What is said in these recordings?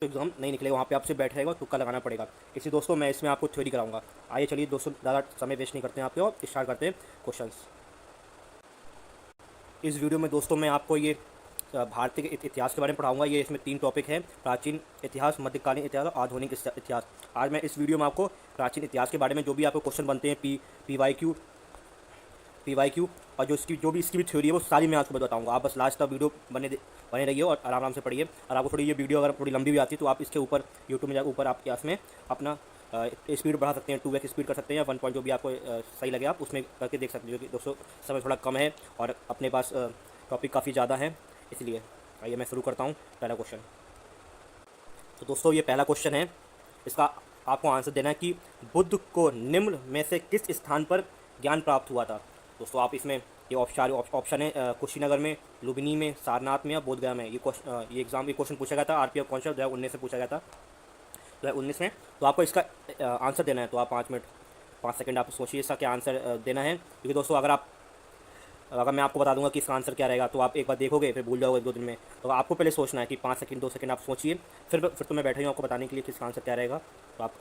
Exam नहीं निकलेगा वहाँ पे आपसे बैठ रहेगा और तुक्का लगाना पड़ेगा। इसलिए दोस्तों मैं इसमें आपको थ्योरी कराऊंगा। आइए चलिए दोस्तों, ज़्यादा समय वेस्ट नहीं करते हैं आपके और स्टार्ट करते हैं क्वेश्चंस। इस वीडियो में दोस्तों मैं आपको ये भारतीय के इतिहास के बारे में पढ़ाऊंगा। ये इसमें 3 टॉपिक हैं: प्राचीन इतिहास, मध्यकालीन इतिहास और आधुनिक इतिहास। आज मैं इस वीडियो में आपको प्राचीन इतिहास के बारे में जो भी आपको क्वेश्चन बनते हैं, पी वाई क्यू और जो भी इसकी भी थ्योरी है वो सारी मैं आपको बताऊंगा। आप बस लास्ट तक वीडियो बने रहिए और आराम आराम से पढ़िए। और आपको थोड़ी ये वीडियो अगर थोड़ी लंबी भी आती है तो आप इसके ऊपर यूट्यूब में जाकर ऊपर आप इसमें अपना स्पीड बढ़ा सकते हैं, 2x स्पीड कर सकते हैं या 1 पॉइंट जो भी आपको सही लगे आप उसमें करके देख सकते हैं। जो कि दोस्तों समय थोड़ा कम है और अपने पास टॉपिक काफ़ी ज़्यादा है, इसलिए आइए मैं शुरू करता हूँ पहला क्वेश्चन। तो दोस्तों ये पहला क्वेश्चन है, इसका आपको आंसर देना है कि बुद्ध को निम्न में से किस स्थान पर ज्ञान प्राप्त हुआ था। दोस्तों आप इसमें ये ऑप्शन है कुशीनगर में, लुम्बिनी में, सारनाथ में या बोधगया में। ये क्वेश्चन पूछा गया था RPF कॉन्सेप्ट 2019 से पूछा गया था, 2019 में। तो आपको इसका आंसर देना है। तो आप 5 सेकंड आप सोचिए इसका क्या आंसर देना है, क्योंकि दोस्तों अगर मैं आपको बता दूंगा कि इसका आंसर क्या रहेगा तो आप एक बार देखोगे फिर भूल जाओगे 1-2 दिन में। तो आपको पहले सोचना है कि 5 सेकंड 2 सेकंड आप सोचिए, फिर तो मैं बैठा हूँ आपको बताने के लिए कि इसका आंसर क्या रहेगा। तो आप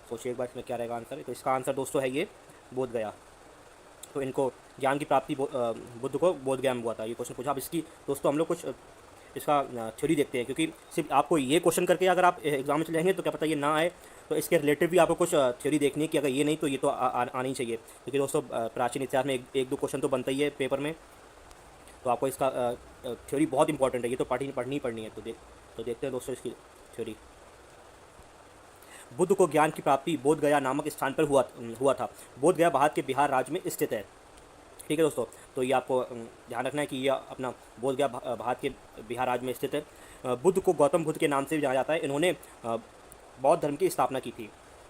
सोचिए एक बार इसमें क्या रहेगा आंसर। तो इसका आंसर दोस्तों है ये बोधगया। तो इनको ज्ञान की प्राप्ति बुद्ध को बोधगया में हुआ था। ये क्वेश्चन पूछा। अब इसकी दोस्तों हम लोग कुछ इसका थ्योरी देखते हैं, क्योंकि सिर्फ आपको ये क्वेश्चन करके अगर आप एग्जाम में चले जाएंगे तो क्या पता ये ना आए। तो इसके रिलेटेड भी आपको कुछ थ्योरी देखनी है कि अगर ये नहीं तो ये तो आनी चाहिए, क्योंकि दोस्तों प्राचीन इतिहास में एक दो क्वेश्चन तो बनता ही है पेपर में। तो आपको इसका थ्योरी बहुत इंपॉर्टेंट है, ये तो पढ़नी है। तो देखते हैं दोस्तों इसकी थ्योरी। बुद्ध को ज्ञान की प्राप्ति बोधगया नामक स्थान पर हुआ था। बोधगया भारत के बिहार राज्य में स्थित है। ठीक है दोस्तों, तो ये आपको ध्यान रखना है कि ये अपना बोधगया भारत के बिहार राज्य में स्थित है। बुद्ध को गौतम बुद्ध के नाम से भी जाना जाता है। इन्होंने बौद्ध धर्म की स्थापना की थी।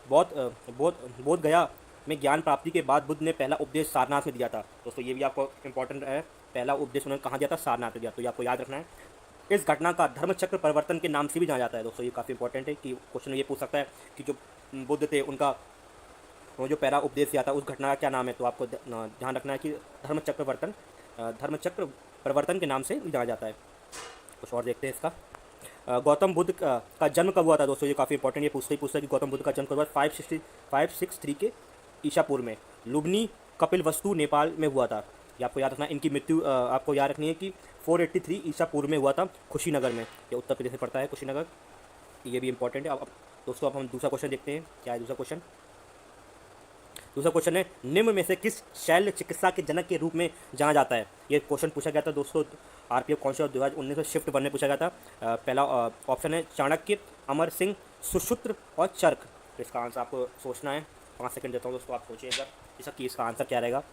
बोधगया में ज्ञान प्राप्ति के बाद बुद्ध ने पहला उपदेश सारनाथ में दिया था। दोस्तों ये भी आपको इंपॉर्टेंट है, पहला उपदेश उन्होंने कहाँ दिया था? सारनाथ में दिया। तो ये आपको याद रखना है। इस घटना का धर्मचक्र परिवर्तन के नाम से भी जाना जाता है। दोस्तों ये काफ़ी इंपॉर्टेंट है कि क्वेश्चन ये पूछ सकता है कि जो बुद्ध थे उनका वो जो पहला उपदेश दिया था उस घटना का क्या नाम है। तो आपको ध्यान रखना है कि धर्मचक्र परिवर्तन के नाम से भी जाना जाता है। कुछ और देखते हैं इसका। गौतम बुद्ध का जन्म कब हुआ था? दोस्तों ये काफ़ी इंपॉर्टेंट, ये पूछता है कि गौतम बुद्ध का जन्म कब हुआ? 563 के ईसापुर में लुम्बिनी कपिलवस्तु नेपाल में हुआ था। ये आपको याद रखना है। इनकी मृत्यु आपको याद रखनी है कि 483 ईसा पूर्व में हुआ था, कुशीनगर में। ये उत्तर प्रदेश में पड़ता है कुशीनगर। ये भी इंपॉर्टेंट है। अब दोस्तों अब हम दूसरा क्वेश्चन देखते हैं। क्या है दूसरा क्वेश्चन? दूसरा क्वेश्चन है, निम्न में से किस शैल्य चिकित्सा के जनक के रूप में जाना जाता है? ये क्वेश्चन पूछा गया था दोस्तों RPF कॉन्सेप्ट 2019 में शिफ्ट 1 में पूछा गया था। पहला ऑप्शन है चाणक्य, अमर सिंह, सुश्रुत और चरक। तो इसका आंसर आपको सोचना है। 5 सेकंड देता हूँ दोस्तों, आप सोचिए इसका आंसर क्या रहेगा।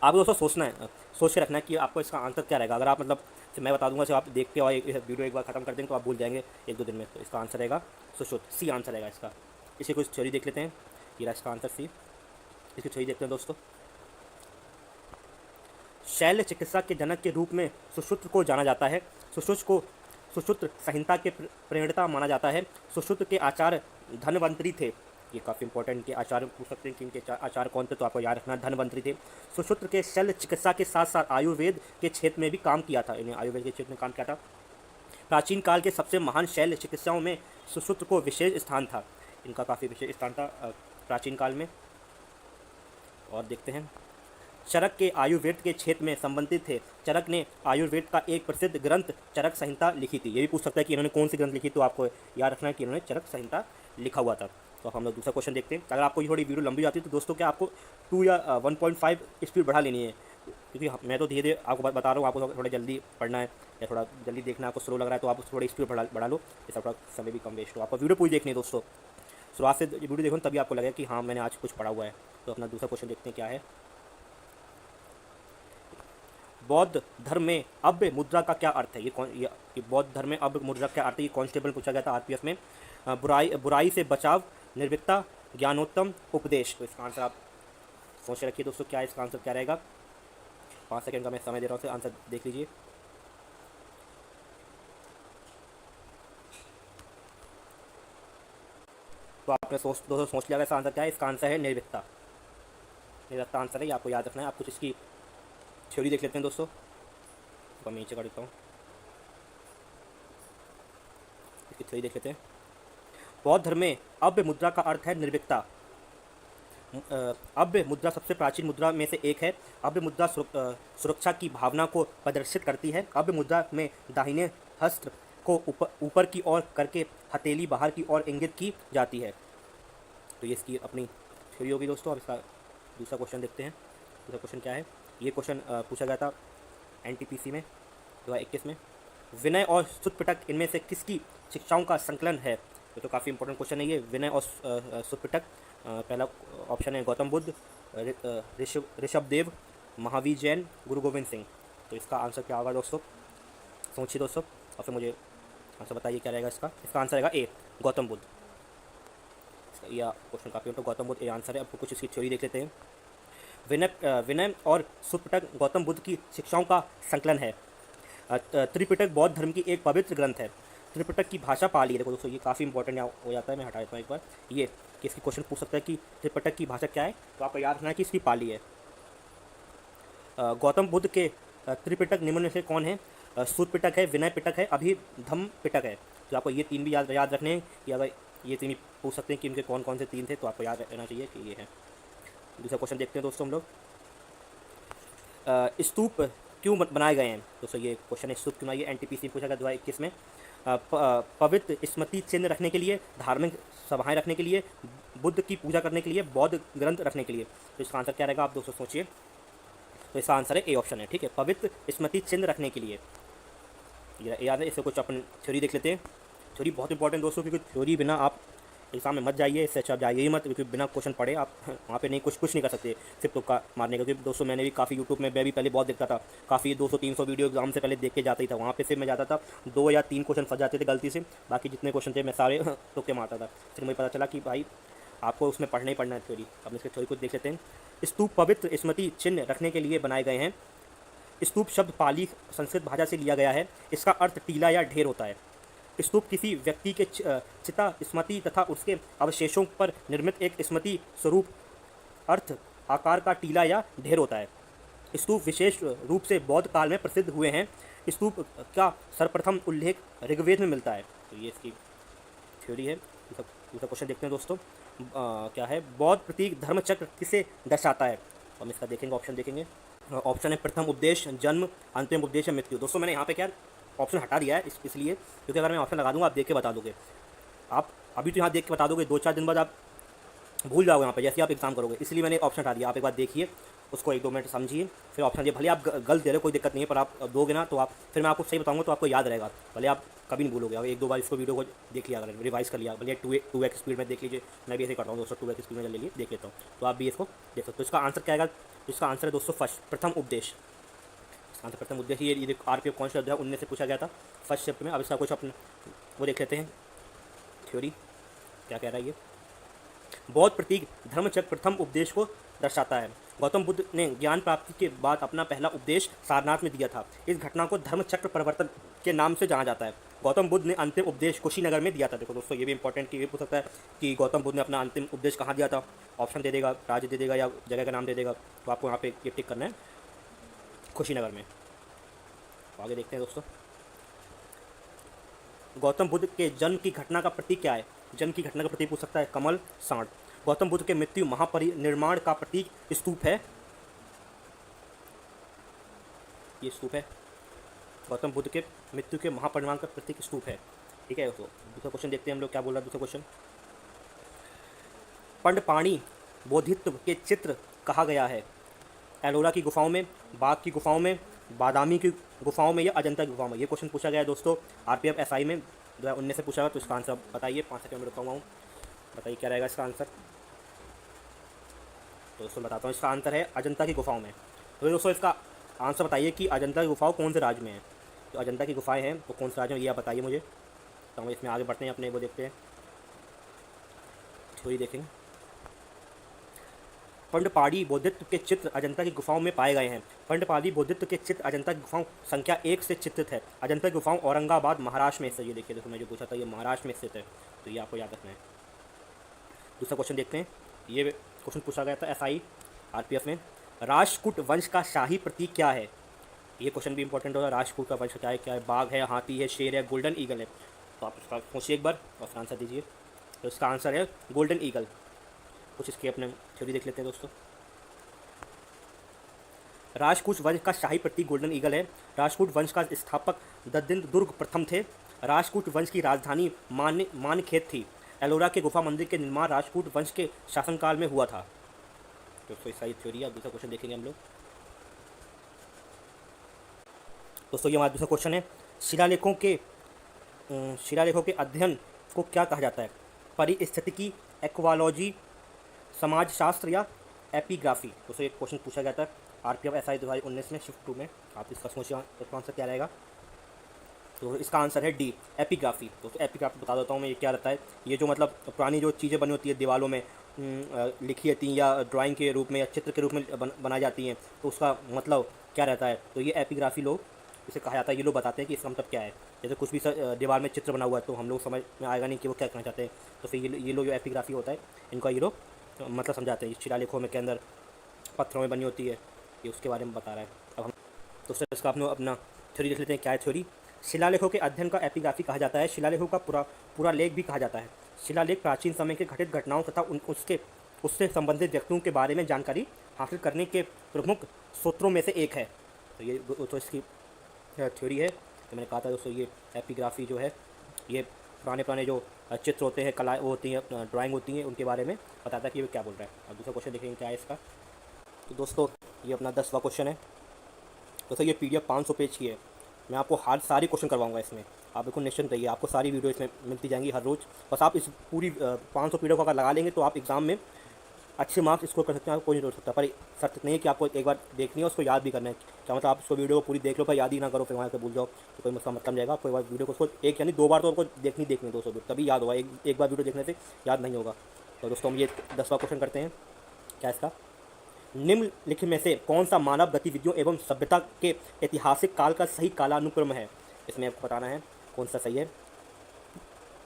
आपको दोस्तों सोचना है, सोच के रखना है कि आपको इसका आंसर क्या रहेगा। अगर आप मतलब मैं बता दूंगा, सिर्फ आप देखते हो वीडियो एक बार खत्म कर देंगे तो आप भूल जाएंगे 1-2 दिन में। तो इसका आंसर रहेगा सुश्रुत, सी आंसर रहेगा इसका। इसी कुछ थ्योरी देख लेते हैं। ये रहा इसका आंसर सी। इसकी थ्योरी देखते हैं दोस्तों। शैल्य चिकित्सा के जनक के रूप में सुश्रुत को जाना जाता है। सुश्रुत संहिता के प्रणेता माना जाता है। सुश्रुत के आचार्य धनवंतरी थे। ये काफ़ी इंपॉर्टेंट के आचार्य पूछ सकते हैं कि इनके आचार्य कौन थे, तो आपको याद रखना धनवंतरी थे। सुश्रुत के शल्य चिकित्सा के साथ साथ आयुर्वेद के क्षेत्र में भी काम किया था। इन्हें आयुर्वेद के क्षेत्र में काम किया था। प्राचीन काल के सबसे महान शैल्य चिकित्साओं में सुश्रुत को विशेष स्थान था। इनका काफ़ी विशेष स्थान था प्राचीन काल में। और देखते हैं, चरक के आयुर्वेद के क्षेत्र में संबंधित थे। चरक ने आयुर्वेद का एक प्रसिद्ध ग्रंथ चरक संहिता लिखी थी। ये भी पूछ सकता है कि इन्होंने कौन सी ग्रंथ लिखी, तो आपको याद रखना है कि इन्होंने चरक संहिता लिखा हुआ था। तो हम लोग दूसरा क्वेश्चन देखते हैं। अगर आपको ये थोड़ी वीडियो लंबी आती है तो दोस्तों क्या आपको 2 या 1.5 स्पीड बढ़ा लेनी है, क्योंकि मैं तो धीरे धीरे आपको बता रहा हूँ। आपको थोड़ा जल्दी पढ़ना है या थोड़ा जल्दी देखना है, आपको स्लो लग रहा है तो आप थोड़ी स्पीड बढ़ा लो, इससे थोड़ा समय भी कम वेस्ट हो। आपको वीडियो पूरी देखनी है दोस्तों, शुरुआत से वीडियो देखो तभी आपको लगेगा कि हाँ मैंने आज कुछ पढ़ा हुआ है। तो अपना दूसरा क्वेश्चन देखते हैं क्या है। बौद्ध धर्म में अभ्य मुद्रा का क्या अर्थ है? ये बौद्ध धर्म में अभ्य मुद्रा का क्या अर्थ है? ये कांस्टेबल पूछा गया था RPF में। बुराई से बचाव, निर्भीकता, ज्ञानोत्तम, उपदेश। तो इसका आंसर आप सोच के रखिए दोस्तों, क्या इसका आंसर क्या रहेगा। 5 सेकंड का मैं समय दे रहा हूँ, आंसर देख लीजिए। तो आपने दोस्तों सोच लिया इसका आंसर क्या है। इसका आंसर है निर्भीकता। निर्भीकता आंसर है, ये आपको याद रखना है। आप कुछ इसकी थ्योरी देख लेते हैं दोस्तों। तो मैं नीचे कर देता हूँ। इसकी थ्योरी देख लेते हैं। बौद्ध धर्म में अभ्य मुद्रा का अर्थ है निर्भीकता। अभ्य मुद्रा सबसे प्राचीन मुद्रा में से एक है। अभ्य मुद्रा सुरक्षा की भावना को प्रदर्शित करती है। अभ्य मुद्रा में दाहिने हस्त को ऊपर की ओर करके हथेली बाहर की ओर इंगित की जाती है। तो ये इसकी अपनी थ्योरी होगी दोस्तों। अब इसका दूसरा क्वेश्चन देखते हैं। दूसरा क्वेश्चन क्या है? ये क्वेश्चन पूछा गया था NTPC में 2021 में। विनय और सुत्पिटक इनमें से किसकी शिक्षाओं का संकलन है? तो काफ़ी इंपॉर्टेंट क्वेश्चन है ये, विनय और सुत्पिटक। पहला ऑप्शन है गौतम बुद्ध, ऋषभदेव, महावीर जैन, गुरु गोविंद सिंह। तो इसका आंसर क्या होगा दोस्तों? सोचिए दोस्तों और फिर मुझे आंसर बताइए क्या रहेगा इसका। इसका आंसर रहेगा ए, गौतम बुद्ध। यह क्वेश्चन काफ़ी इंपॉर्टेंट, गौतम बुद्ध ये आंसर है। अब कुछ इसकी थ्योरी देख लेते हैं। विनय और सुत्पिटक गौतम बुद्ध की शिक्षाओं का संकलन है। त्रिपिटक बौद्ध धर्म की एक पवित्र ग्रंथ है। त्रिपिटक की भाषा पाली है। देखो दोस्तों ये काफ़ी इंपॉर्टेंट हो जाता है, मैं हटा देता हूँ एक बार ये, कि इसकी क्वेश्चन पूछ सकता है कि त्रिपिटक की भाषा क्या है, तो आपको याद रखना है कि इसकी पाली है। गौतम बुद्ध के त्रिपिटक निम्न में से कौन है? सुत्पिटक है, विनय पिटक है, अभिधम्म पिटक है। तो आपको ये तीन भी याद रखने हैं कि अगर ये तीन भी पूछ सकते हैं कि इनके कौन कौन से तीन थे, तो आपको याद रहना चाहिए कि ये है। दूसरा क्वेश्चन देखते हैं दोस्तों हम लोग। स्तूप क्यों बनाए गए हैं? दोस्तों ये क्वेश्चन है, स्तूप क्यों बनाए? NTPC पूछा गया 2021 में। पवित्र स्मृति चिन्ह रखने के लिए, धार्मिक सभाएं रखने के लिए, बुद्ध की पूजा करने के लिए, बौद्ध ग्रंथ रखने के लिए। तो इसका आंसर क्या रहेगा आप दोस्तों सोचिए। तो इसका आंसर है ए ऑप्शन है, ठीक है, पवित्र स्मृति चिन्ह रखने के लिए। याद है, इससे कुछ अपन थ्योरी देख लेते हैं। थ्योरी बहुत इंपॉर्टेंट दोस्तों, क्योंकि थ्योरी बिना आप एग्जाम में मत जाइए, इससे अच्छा आप जाइए ही मत, क्योंकि बिना क्वेश्चन पढ़े आप वहाँ पे नहीं कुछ नहीं कर सकते सिर्फ तुक्का मारने का। क्योंकि दोस्तों मैंने भी काफ़ी यूट्यूब में मैं भी पहले बहुत देखता था, काफ़ी 200-300 वीडियो एग्जाम से पहले देख के जाता ही था। वहाँ पे सिर्फ मैं जाता था 2 या 3 क्वेश्चन फंस जाते थे गलती से, बाकी जितने क्वेश्चन थे मैं सारे तुक्के मारता था। फिर मुझे पता चला कि भाई आपको उसमें पढ़ना ही पढ़ना है थ्योरी। अब इसके थ्योरी को देख लेते हैं। स्तूप पवित्र स्मृति चिन्ह रखने के लिए बनाए गए हैं। स्तूप शब्द पाली संस्कृत भाषा से लिया गया है। इसका अर्थ टीला या ढेर होता है। स्तूप किसी व्यक्ति के चिता, स्मृति तथा उसके अवशेषों पर निर्मित एक स्मृति स्वरूप अर्थ आकार का टीला या ढेर होता है। स्तूप विशेष रूप से बौद्ध काल में प्रसिद्ध हुए हैं। स्तूप का सर्वप्रथम उल्लेख ऋग्वेद में मिलता है। तो ये इसकी थ्योरी है। दूसरा क्वेश्चन देखते हैं दोस्तों। क्या है? बौद्ध प्रतीक धर्मचक्र किसे दर्शाता है? हम इसका देखेंगे, ऑप्शन देखेंगे। ऑप्शन है प्रथम उपदेश, जन्म, अंतिम उपदेश या मृत्यु। दोस्तों मैंने यहाँ पे क्या ऑप्शन हटा दिया है इसलिए क्योंकि अगर मैं ऑप्शन लगा दूंगा आप देख के बता दोगे। आप अभी तो यहाँ देख के बता दोगे, 2-4 दिन बाद आप भूल जाओगे यहाँ पे जैसे आप एग्जाम करोगे, इसलिए मैंने ऑप्शन हटा दिया। आप एक बार देखिए उसको, 1-2 मिनट समझिए, फिर ऑप्शन दिए। भले आप गलत दे रहे हो, कोई दिक्कत नहीं है, पर आप दोगे ना तो आप फिर मैं आपको सही बताऊँगा तो आपको याद रहेगा। भले आप कभी नहीं भूलोगे। अब 1-2 बार इसको वीडियो को देख लिया, अगर रिवाइज कर लिया, भले 2x स्पीड में देख लीजिए। मैं भी ऐसे करता हूँ दोस्तों, 2x स्पीड में ले देख लेता हूँ, तो आप भी इसको देख सकते हो। तो इसका आंसर क्या आएगा? इसका आंसर है दोस्तों फर्स्ट, प्रथम उपदेश। आंसर प्रथम उद्देश्य। ये RPF कौन सा अध्याय 19 से पूछा गया था फर्स्ट शिफ्ट में। अब इसका कुछ अपना वो देख लेते हैं थ्योरी क्या कह रहा है ये। बौद्ध प्रतीक धर्मचक्र प्रथम उपदेश को दर्शाता है। गौतम बुद्ध ने ज्ञान प्राप्ति के बाद अपना पहला उपदेश सारनाथ में दिया था। इस घटना को धर्मचक्र परिवर्तन के नाम से जाना जाता है। गौतम बुद्ध ने अंतिम उपदेश कुशीनगर में दिया था। देखो दोस्तों ये भी इंपॉर्टेंट कि ये पूछ सकता है कि गौतम बुद्ध ने अपना अंतिम उपदेश कहाँ दिया था। ऑप्शन दे देगा, राज्य दे देगा या जगह का नाम दे देगा, तो आपको यहाँ पे ये टिक करना है, कुशीनगर में। तो आगे देखते हैं दोस्तों। गौतम बुद्ध के जन्म की घटना का प्रतीक क्या है? जन्म की घटना का प्रतीक पूछ सकता है कमल, सांड। गौतम बुद्ध के मृत्यु महापरिनिर्माण का प्रतीक स्तूप है। ये स्तूप है। गौतम बुद्ध के मृत्यु के महापरिनिर्माण का प्रतीक स्तूप है, ठीक है दोस्तों। दूसरा क्वेश्चन देखते हैं हम लोग क्या बोल रहा है दूसरा क्वेश्चन। पंडपाणी बोधित्व के चित्र कहा गया है? एलोरा की गुफाओं में, बाघ की गुफाओं में, बादामी की गुफाओं में या अजंता की गुफाओं में। ये क्वेश्चन पूछा गया है दोस्तों RPF SI में 2019 से पूछा गया। तो इसका आंसर बताइए, 5 सेकंड में रुका हुआ हूँ, बताइए क्या रहेगा इसका आंसर। तो दोस्तों बताता हूँ, इसका आंसर है अजंता की गुफाओं में। तो दोस्तों इसका आंसर बताइए कि अजंता की गुफाओं कौन से राज्य में है। तो अजंता की गुफाएं हैं वो कौन से राज्य में, ये आप बताइए मुझे। तो हम इसमें आगे बढ़ते हैं, अपने वो देखते हैं, थ्योरी देखेंगे। पंडपाड़ी बौद्धित्व के चित्र अजंता की गुफाओं में पाए गए हैं। पंडपाड़ी बौद्धित्व के चित्र अजंता की गुफाओं संख्या 1 से चित्रित है। अजंता की गुफाओं औरंगाबाद महाराष्ट्र में स्थित। ये देखिए, देखो मैं जो पूछा था ये महाराष्ट्र में स्थित है, तो ये आपको याद रखना है। दूसरा क्वेश्चन देखते हैं। ये क्वेश्चन पूछा गया था SI RPF में। राष्ट्रकूट वंश का शाही प्रतीक क्या है? ये क्वेश्चन भी इंपॉर्टेंट होगा। राष्ट्रकूट का वंश क्या है? बाघ है, हाथी है, शेर है, गोल्डन ईगल है। तो आप इसका सोचिए एक बार और इसका आंसर दीजिए। तो इसका आंसर है गोल्डन ईगल। कुछ इसकी अपने थ्योरी देख लेते हैं दोस्तों। राजपूत वंश का शाही प्रतीक गोल्डन ईगल है। राजपूत वंश का स्थापक ददिंद दुर्ग प्रथम थे। राजपूत वंश की राजधानी मानखेत थी। एलोरा के गुफा मंदिर के निर्माण राजपूत वंश के शासनकाल में हुआ था। दोस्तों इसका ये थ्योरी है। दूसरा क्वेश्चन देखेंगे हम लोग। दोस्तों ये हमारा दूसरा क्वेश्चन है। शिलालेखों के अध्ययन को क्या कहा जाता है? परिस्थितिकी, एक्वालॉजी, समाजशास्त्र या एपिग्राफी। दोस्तों एक क्वेश्चन पूछा गया था RPF SI 2019 में शिफ्ट 2 में। आप इसका सोचिए इसका आंसर क्या रहेगा। तो इसका आंसर है डी, एपिग्राफी। दोस्तों एपिग्राफी बता देता हूँ मैं ये क्या रहता है। ये जो मतलब पुरानी जो चीज़ें बनी होती है दीवारों में लिखी रहती हैं या ड्राइंग के रूप में या चित्र के रूप में बनाई जाती हैं, तो उसका मतलब क्या रहता है। तो ये एपिग्राफी लोग इसे कहा जाता है। ये लोग बताते हैं कि इसका मतलब क्या है। जैसे कुछ भी दीवार में चित्र बना हुआ है तो हम लोग समझ में आएगा नहीं कि वो क्या कहना चाहते हैं। तो फिर ये लोग जो एपिग्राफी होता है इनका ये लोग मतलब समझाते हैं। शिलालेखों में के अंदर पत्थरों में बनी होती है, ये उसके बारे में बता रहा है। अब हम दोस्तों इसका अपना थ्योरी देख लेते हैं क्या है थ्योरी। शिलालेखों के अध्ययन का एपिग्राफी कहा जाता है। शिलालेखों का पूरा लेख भी कहा जाता है। शिलालेख प्राचीन समय के घटित घटनाओं तथा उससे संबंधित व्यक्तियों के बारे में जानकारी हासिल करने के प्रमुख स्रोतों में से एक है। तो ये तो इसकी थ्योरी है। तो मैंने कहा था दोस्तों ये एपिग्राफी जो है ये पुराने जो चित्र होते हैं, कला वो होती हैं, ड्राइंग होती हैं, उनके बारे में बताता है कि ये क्या बोल रहा है। अब दूसरा क्वेश्चन देखेंगे क्या है इसका। तो दोस्तों ये अपना 10वां क्वेश्चन है। दोस्तों ये PDF 500 पेज की है। मैं आपको सारी क्वेश्चन करवाऊंगा इसमें। आप बिल्कुल निश्चिंत रहिए, आपको सारी वीडियो इसमें मिलती जाएंगी हर रोज़। बस आप इस पूरी 500 PDF को अगर लगा लेंगे तो आप एग्ज़ाम में अच्छे मार्क्स स्कोर कर सकते हैं। आपको कोई नहीं रोक सकता। पर शर्त नहीं है कि आपको एक बार देखनी है, उसको याद भी करना है। क्या मतलब आप उसको वीडियो को पूरी देख लो पर याद ही ना करो, फिर वहाँ से भूल जाओ तो कोई मतलब नहीं जाएगा। आपको एक बार वीडियो को उसको एक यानी 2 बार तो आपको देखनी है दोस्तों, तभी याद होगा। एक बार वीडियो देखने से याद नहीं होगा। तो दोस्तों हम ये 10वां क्वेश्चन करते हैं क्या इसका। निम्नलिखित में से कौन सा मानव गतिविधियों एवं सभ्यता के ऐतिहासिक काल का सही कालानुक्रम है? इसमें आपको बताना है कौन सा सही है।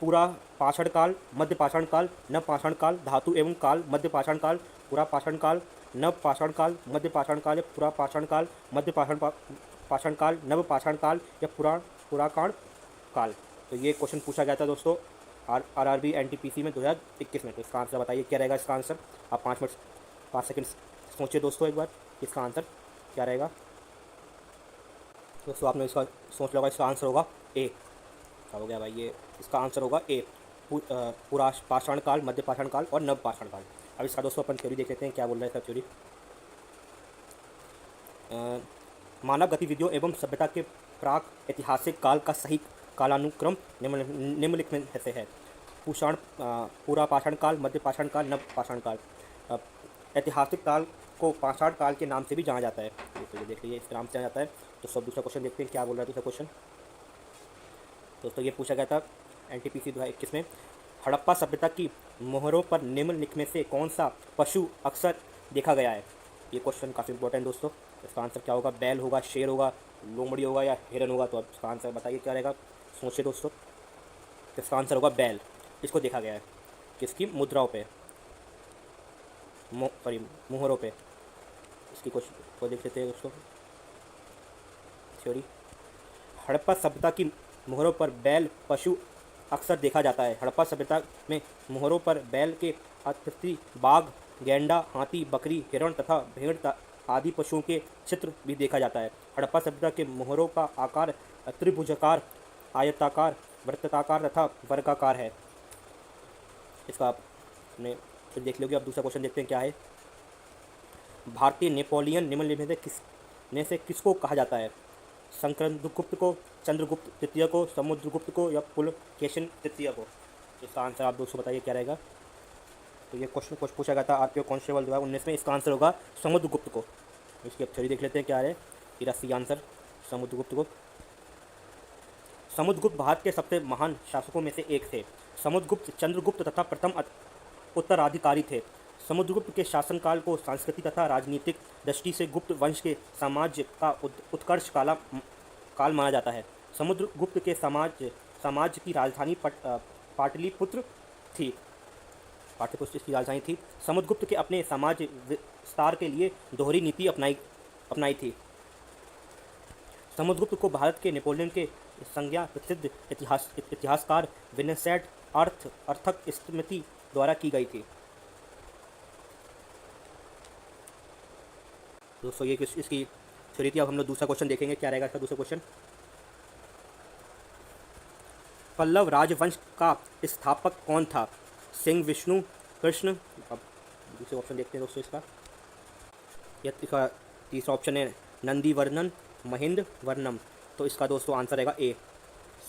पूरा पाषाण काल, मध्य पाषाण काल, नव पाषाण काल, धातु एवं काल, मध्य पाषाण काल, पूरा पाषाण काल, नव पाषाण काल, मध्य पाषाण काल या पूरा पाषाण काल, मध्य पाषाण काल, नव पाषाण काल या पुराकाण काल। तो ये क्वेश्चन पूछा गया था दोस्तों RRB NTPC में 2021 में। तो इसका आंसर बताइए क्या रहेगा इसका आंसर। आप 5 सेकंड सोचिए दोस्तों एक बार इसका आंसर क्या रहेगा। दोस्तों आपने इसका सोच लिया होगा, इसका आंसर होगा ए। क्या हो गया भाई, ये इसका आंसर होगा ए, पूरा पाषाण काल, मध्य पाषाण काल और नव पाषाण काल। अब इसका दोस्तों अपन थ्योरी देख लेते हैं क्या बोल रहा है इसका थ्योरी। मानव गतिविधियों एवं सभ्यता के प्राक ऐतिहासिक काल का सही कालानुक्रम निम्नलिखित में से है। पूरा पाषाण काल, मध्य पाषाण काल, नव पाषाण काल। ऐतिहासिक काल को पाषाण काल के नाम से भी जाना जाता है। तो ये देख लीजिए इस नाम से जाना जाता है। तो सब दूसरा क्वेश्चन देखते हैं क्या बोल रहा है दूसरा क्वेश्चन। दोस्तों ये पूछा गया था NTPC 2021 में। हड़प्पा सभ्यता की मोहरों पर निम्नलिखित में से कौन सा पशु अक्सर देखा गया है? ये क्वेश्चन काफ़ी इंपॉर्टेंट दोस्तों। इसका आंसर क्या होगा। बैल होगा, शेर होगा, लोमड़ी होगा या हिरन होगा। तो अब इसका आंसर बताइए क्या रहेगा, सोचिए दोस्तों। तो इसका आंसर होगा बैल। इसको देखा गया है किसकी मुद्राओं पे, मोहरों पे। इसकी कुछ को देख लेते हैं दोस्तों थ्योरी। हड़प्पा सभ्यता की मोहरों पर बैल पशु अक्सर देखा जाता है। हड़प्पा सभ्यता में मोहरों पर बैल के अतिरिक्त बाघ, गैंडा, हाथी, बकरी, हिरण तथा भेड़ आदि पशुओं के चित्र भी देखा जाता है। हड़प्पा सभ्यता के मोहरों का आकार त्रिभुजाकार, आयताकार, वृत्ताकार तथा वर्गाकार है। इसका आपने फिर देख लोगे। अब दूसरा क्वेश्चन देखते हैं क्या है। भारतीय नेपोलियन निम्नलिखित में से किसको कहा जाता है? शंकरगुप्त को, चंद्रगुप्त तृतीय को, समुद्रगुप्त को या पुलकेशिन तृतीय को? इसका आंसर आप दोस्तों बताइए क्या रहेगा। तो ये क्वेश्चन पूछा गया था RPO कांस्टेबल 2019 में। इसका आंसर होगा समुद्रगुप्त को। इसकी अब थ्योरी देख लेते हैं क्या है। ये सही आंसर समुद्रगुप्त को। समुद्रगुप्त भारत के सबसे महान शासकों में से एक थे। समुद्रगुप्त चंद्रगुप्त तथा प्रथम उत्तराधिकारी थे। समुद्रगुप्त के शासनकाल को सांस्कृतिक तथा राजनीतिक दृष्टि से गुप्त वंश के साम्राज्य का उत्कर्ष काल माना जाता है। समुद्रगुप्त के साम्राज्य की राजधानी पाटलिपुत्र थी। पाटलिपुत्र इसकी राजधानी थी। समुद्रगुप्त के अपने साम्राज्य विस्तार के लिए दोहरी नीति अपनाई थी। समुद्रगुप्त को भारत के नेपोलियन के संज्ञा प्रसिद्ध इतिहासकार विन्सेंट अर्थक स्मिथ द्वारा की गई थी। दोस्तों ये इसकी थ्योरी थी। अब हम लोग दूसरा क्वेश्चन देखेंगे, क्या रहेगा इसका दूसरा क्वेश्चन। पल्लव राजवंश का स्थापक कौन था? सिंह, विष्णु, कृष्ण। अब दूसरे ऑप्शन देखते हैं दोस्तों इसका। इसका तीसरा ऑप्शन है नंदीवर्धन, महेंद्र वर्णम। तो इसका दोस्तों आंसर रहेगा ए,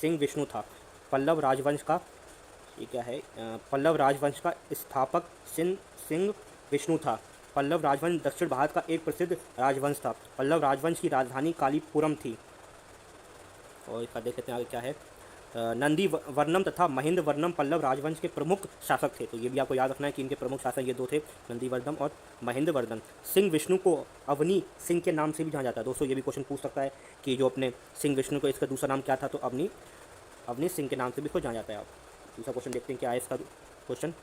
सिंह विष्णु था। पल्लव राजवंश का ये क्या है, पल्लव राजवंश का स्थापक सिंह विष्णु था। पल्लव राजवंश दक्षिण भारत का एक प्रसिद्ध राजवंश था। पल्लव राजवंश की राजधानी कालीपुरम थी। और इसका देख लेते हैं आगे क्या है। नंदी वर्णम तथा महेंद्र वर्णम पल्लव राजवंश के प्रमुख शासक थे। तो ये भी आपको याद रखना है कि इनके प्रमुख शासक ये दो थे, नंदी वर्धन और महेंद्र वर्धन। सिंह विष्णु को अवनी सिंह के नाम से भी जाना जाता है। दोस्तों ये भी क्वेश्चन पूछ सकता है कि जो अपने सिंह विष्णु को, इसका दूसरा नाम क्या था? तो अवनी सिंह के नाम से भी इसको जाना जाता है। आप दूसरा क्वेश्चन देखते हैं क्या है इसका क्वेश्चन।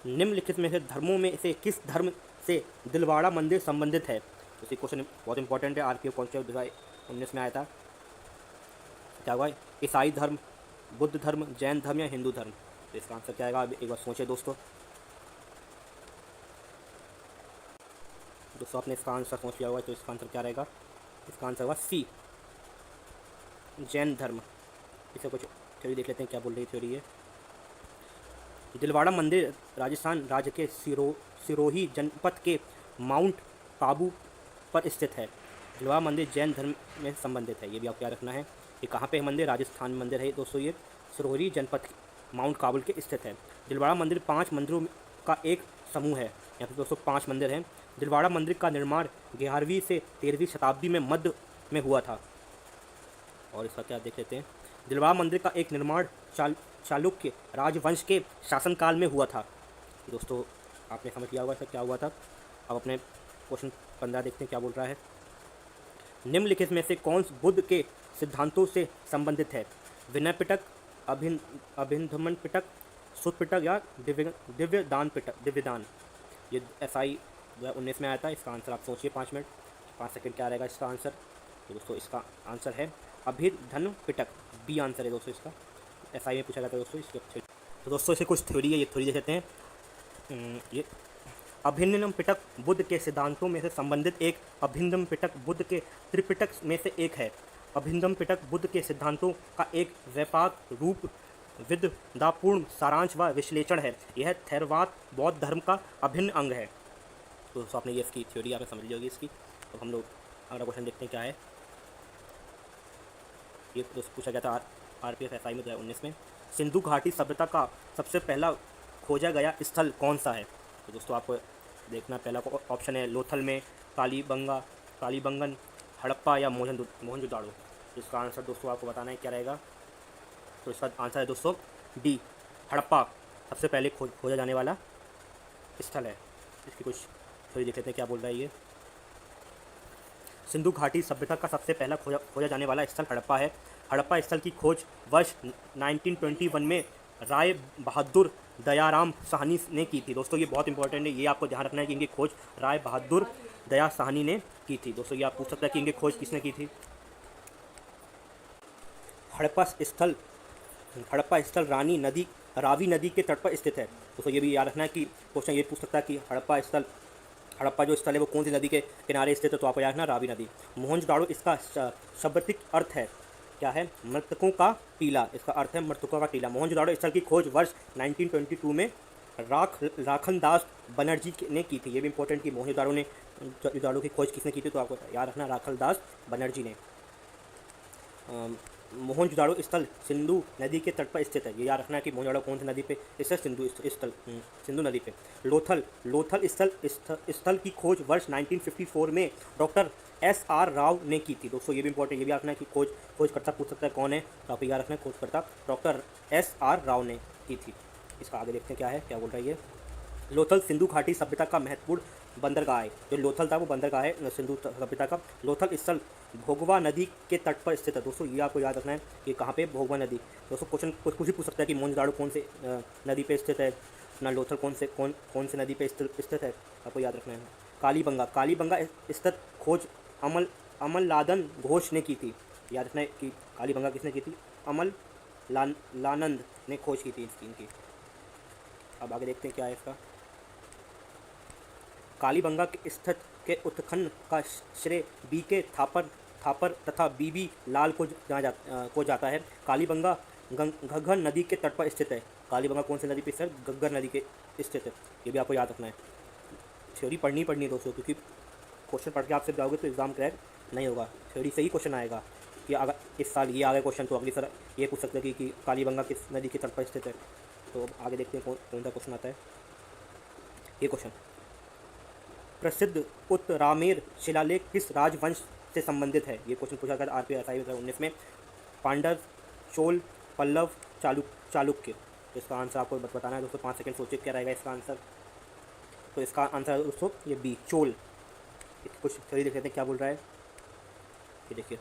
निम्नलिखित में से धर्मों में से किस धर्म से दिलवाड़ा मंदिर संबंधित है? तो ये क्वेश्चन बहुत इंपॉर्टेंट है, RPF कॉन्सेप्ट 2019 में आया था। क्या हुआ? ईसाई धर्म, बुद्ध धर्म, जैन धर्म या हिंदू धर्म। तो इसका आंसर क्या आएगा? एक बार सोचें दोस्तों। आपने इसका आंसर सोच लिया हुआ है, तो इसका आंसर क्या रहेगा? इसका आंसर होगा सी, जैन धर्म। इसे कुछ थ्योरी देख लेते हैं, क्या बोल रही थ्योरी है। दिलवाड़ा मंदिर राजस्थान राज्य के सिरोही जनपद के माउंट काबू पर स्थित है। दिलवाड़ा मंदिर जैन धर्म में संबंधित है। ये भी आपको याद रखना है। ये कहाँ पे है मंदिर? राजस्थान मंदिर है दोस्तों। ये सिरोही जनपद माउंट काबुल के स्थित है। दिलवाड़ा मंदिर 5 मंदिरों का एक समूह है। यहाँ पे दोस्तों 5 मंदिर हैं। दिलवाड़ा मंदिर का निर्माण 11वीं से 13वीं शताब्दी में मध्य में हुआ था। और इसका क्या देख लेते हैं। दिलवाड़ा मंदिर का एक निर्माण चालुक्य राजवंश के शासनकाल में हुआ था। दोस्तों आपने समझ लिया होगा इसका क्या हुआ था। अब अपने क्वेश्चन 15 देखते हैं क्या बोल रहा है। निम्नलिखित में से कौन बुद्ध के सिद्धांतों से संबंधित है? विनय पिटक, अभिनंदन पिटक, सुत पिटक या दिव्यदान पिटक, दिव्यदान। ये SI 2019 में आया था। इसका आंसर आप सोचिए 5 मिनट 5 सेकंड, क्या रहेगा इसका आंसर। तो दोस्तों इसका आंसर है अभिधन पिटक, बी आंसर है दोस्तों इसका। SI में पूछा जाता है दोस्तों इसके। तो दोस्तों इसे कुछ थ्योरी है, ये थ्योरी देख लेते हैं। ये अभिन्नम पिटक बुद्ध के सिद्धांतों में से संबंधित एक अभिन्नम पिटक बुद्ध के त्रिपिटक में से एक है। अभिन्नम पिटक बुद्ध के सिद्धांतों का एक व्यापक रूप विद्वतापूर्ण सारांश व विश्लेषण है। यह थेरवाद बौद्ध धर्म का अभिन्न अंग है। तो दोस्तों आपने ये इसकी थ्योरी आपने समझ ली होगी इसकी। अब हम लोग अगला क्वेश्चन देखते हैं क्या है। ये दोस्तों पूछा गया था RPF SI में 2019 में। सिंधु घाटी सभ्यता का सबसे पहला खोजा गया स्थल कौन सा है? तो दोस्तों आपको देखना, पहला ऑप्शन है लोथल में, कालीबंगन, हड़प्पा या मोहनजोदाड़ो। इसका आंसर दोस्तों आपको बताना है क्या रहेगा। तो इसका आंसर है दोस्तों डी, हड़प्पा सबसे पहले खोजा जाने वाला स्थल है। इसकी कुछ थोड़ी देख लेते हैं क्या बोल रहा है ये। सिंधु घाटी सभ्यता का सबसे पहला खोजा जाने वाला स्थल हड़प्पा है। हड़प्पा स्थल की खोज वर्ष 1921 में राय बहादुर दयाराम साहनी ने की थी। दोस्तों ये बहुत इंपॉर्टेंट है, ये आपको ध्यान रखना है कि इनकी खोज राय बहादुर दया साहनी ने की थी। दोस्तों ये आप पूछ सकते हैं कि इनकी खोज किसने की थी। हड़प्पा स्थल रावी नदी के तट पर स्थित है। दोस्तों ये भी याद रखना है कि क्वेश्चन ये पूछ सकता है कि हड़प्पा जो स्थल है वो कौन सी नदी के किनारे स्थित है। तो आपको याद रखना रावी नदी। मोहनजोदाड़ो इसका शाब्दिक अर्थ है क्या है? मृतकों का टीला। इसका अर्थ है मृतकों का टीला। मोहनजोदाड़ो स्थल की खोज वर्ष 1922 में राखलदास बनर्जी ने की थी। ये भी इंपॉर्टेंट कि मोहनजोदाड़ो की खोज किसने की थी। तो आपको याद रखना राखलदास बनर्जी ने। मोहनजोदाड़ो स्थल सिंधु नदी के तट पर स्थित है। ये याद रखना है कि मोहनजोदाड़ो कौन सी नदी पे स्थित? सिंधु नदी पे। लोथल स्थल की खोज वर्ष 1954 में डॉक्टर SR राव ने की थी। दोस्तों ये भी इंपॉर्टेंट, ये भी याद रखना है कि खोजकर्ता पूछ सकता है कौन है। तो आपको याद रखना है खोजकर्ता डॉक्टर SR राव ने की थी। इसका आगे देखते हैं क्या है, क्या बोल रहा है ये। लोथल सिंधु घाटी सभ्यता का महत्वपूर्ण बंदरगाह है। जो लोथल था वो बंदरगाह है सिंधु सभ्यता का। लोथल स्थल भोगवा नदी के तट पर स्थित है। दोस्तों ये आपको याद रखना है कि कहाँ पे भोगवा नदी। दोस्तों क्वेश्चन कुछ ही पूछ सकता है कि मोहनजोदाड़ो कौन से नदी पे स्थित है, अपना लोथल कौन से नदी पे स्थित है। आपको याद रखना है। कालीबंगा स्थित खोज अमललादन घोष ने की थी। याद रखना है कि कालीबंगा किसने की थी? लानंद ने खोज की थी इनकी। अब आगे देखते हैं क्या है इसका। कालीबंगा के स्थित के उत्खनन का श्रेय बीके थापर तथा बीबी लाल को जाता है। कालीबंगा घग्गर नदी के तट पर स्थित है। कालीबंगा कौन सी नदी पर स्थित? घग्गर नदी के स्थित है। ये भी आपको याद रखना है। थ्योरी पढ़नी है दोस्तों, क्योंकि क्वेश्चन पढ़ के आप सिर्फ जाओगे तो एग्जाम क्रैक नहीं होगा। थ्योरी से ही क्वेश्चन आएगा कि अगर इस साल ये आ गए क्वेश्चन तो अगली साल ये पूछ सकते हैं कि कालीबंगा किस नदी के तट पर स्थित है। तो आगे देखते हैं कौन सा क्वेश्चन आता है। ये क्वेश्चन, प्रसिद्ध उत्तरामेर शिलालेख किस राजवंश से संबंधित है? ये क्वेश्चन पूछा गया RPSI 2019 में। पांडव, चोल, पल्लव, चालुक्य। तो इसका आंसर आपको बताना है दोस्तों। 5 सेकंड सोचिए क्या रहेगा इसका आंसर। तो इसका आंसर है दोस्तों ये बी, चोल। कुछ सही देख लेते हैं क्या बोल रहा है। ये देखिए,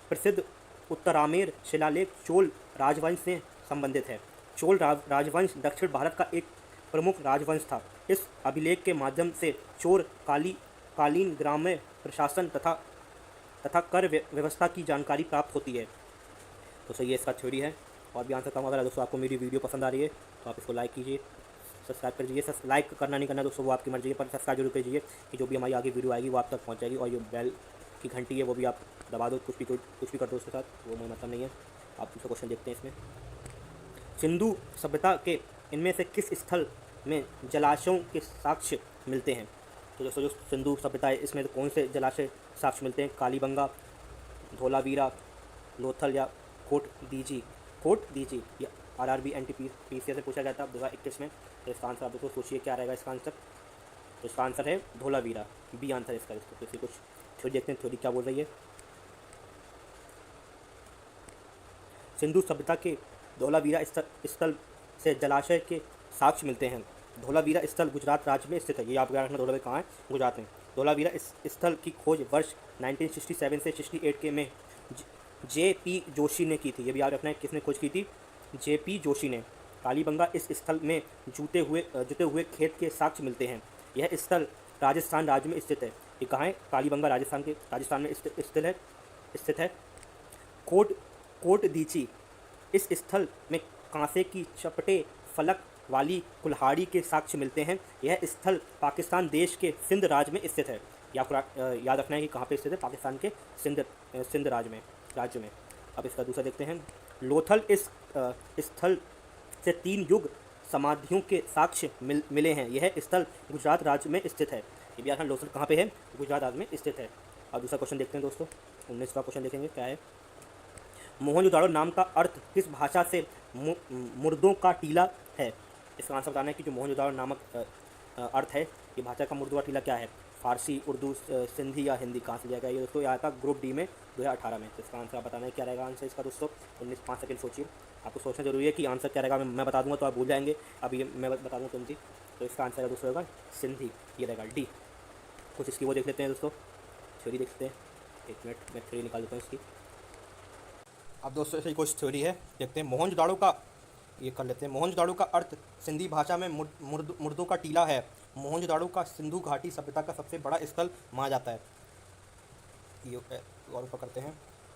प्रसिद्ध उत्तरामेर शिलालेख चोल राजवंश से संबंधित है। चोल राजवंश दक्षिण भारत का एक प्रमुख राजवंश था। इस अभिलेख के माध्यम से चोर कालीन ग्राम्य प्रशासन तथा कर व्यवस्था की जानकारी प्राप्त होती है। तो सही है, इसका थ्योरी है। और भी आंसर कम। अगर दोस्तों आपको मेरी वीडियो पसंद आ रही है तो आप इसको लाइक कीजिए, सब्सक्राइब कर दीजिए। लाइक करना नहीं करना दोस्तों वो आपकी मर्जी है, पर सब्सक्राइब जरूर कीजिए कि जो भी हमारी आगे वीडियो आएगी वो आप तक पहुंच जाएगी। और ये बेल की घंटी है वो भी आप दबा दो, कुछ भी कर दो उसके साथ, वो मैं मतलब नहीं है। आप दूसरा क्वेश्चन देखते हैं इसमें। सिंधु सभ्यता के इनमें से किस स्थल में जलाशयों के साक्ष्य मिलते हैं? तो दोस्तों जो सिंधु सभ्यता है इसमें कौन से जलाशय साक्ष्य मिलते हैं? कालीबंगा, धोलावीरा, लोथल या कोट दीजी। या RRB NTPC से पूछा गया था 2021 में। तो इसका आंसर आप दोस्तों सोचिए क्या रहेगा इसका आंसर। तो इसका आंसर है धोलावीरा, बी आंसर इसका। तो इसी कुछ थ्योरी देखते हैं, थ्योरी क्या बोल रही है। सिंधु सभ्यता के धोलावीरा स्थल से जलाशय के साक्ष्य मिलते हैं। धोलावीरा स्थल गुजरात राज्य में स्थित है। ये आप याद रखना, धोलावीरा कहाँ है? गुजरात में। धोलावीरा स्थल की खोज वर्ष 1967 से 68 के में JP जोशी ने की थी। ये भी याद रखना है, किसने खोज की थी? JP जोशी ने। कालीबंगा इस स्थल में जुते हुए खेत के साक्ष्य मिलते हैं। यह स्थल राजस्थान राज्य में स्थित है। ये कहाँ है? कालीबंगा राजस्थान में स्थित है। कोट दीची। इस स्थल में कांसे की चपटे फलक वाली कुल्हाड़ी के साक्ष्य मिलते हैं। यह स्थल पाकिस्तान देश के सिंध राज्य में स्थित है। याद रखना है कि कहाँ पे स्थित है? पाकिस्तान के सिंध राज्य में। अब इसका दूसरा देखते हैं। लोथल इस स्थल से 3 युग समाधियों के साक्ष्य मिले हैं। यह स्थल गुजरात राज्य में स्थित है। ये भी याद, लोथल कहाँ पे है? गुजरात राज्य में स्थित है। अब दूसरा क्वेश्चन देखते हैं दोस्तों। 19वां क्वेश्चन देखेंगे क्या है। मोहनजोदाड़ो नाम का अर्थ किस भाषा से मुर्दों का टीला है? इसका आंसर बताना है कि जो मोहनजोदाड़ो नामक अर्थ है, ये भाषा का मुर्दों का टीला क्या है? फारसी, उर्दू, सिंधी या हिंदी। कहाँ से लिया गया? ये दोस्तों आया था ग्रुप डी में 2018 में। तो इसका आंसर आप बताना है क्या रहेगा आंसर इसका दोस्तों। 5 सेकंड सोचिए। आपको सोचना जरूरी है कि आंसर क्या रहेगा। मैं बता दूंगा तो आप भूल जाएंगे। अब ये मैं बता दूँगा तुरंत ही। तो इसका आंसर दोस्तों होगा सिंधी। ये रहेगा डी। कुछ इसकी वो देख लेते हैं दोस्तों, थ्योरी देख लेते हैं। 1 मिनट मैं थ्योरी निकाल देता हूँ इसकी। अब दोस्तों ऐसी कुछ थ्योरी है, देखते हैं। मोहनजोदाड़ो का ये कर लेते हैं। मोहनजोदाड़ो का अर्थ सिंधी भाषा में मुर्दों का टीला है। मोहनजोदाड़ो का सिंधु घाटी सभ्यता का सबसे बड़ा स्थल माना जाता है। ये और ऊपर करते हैं।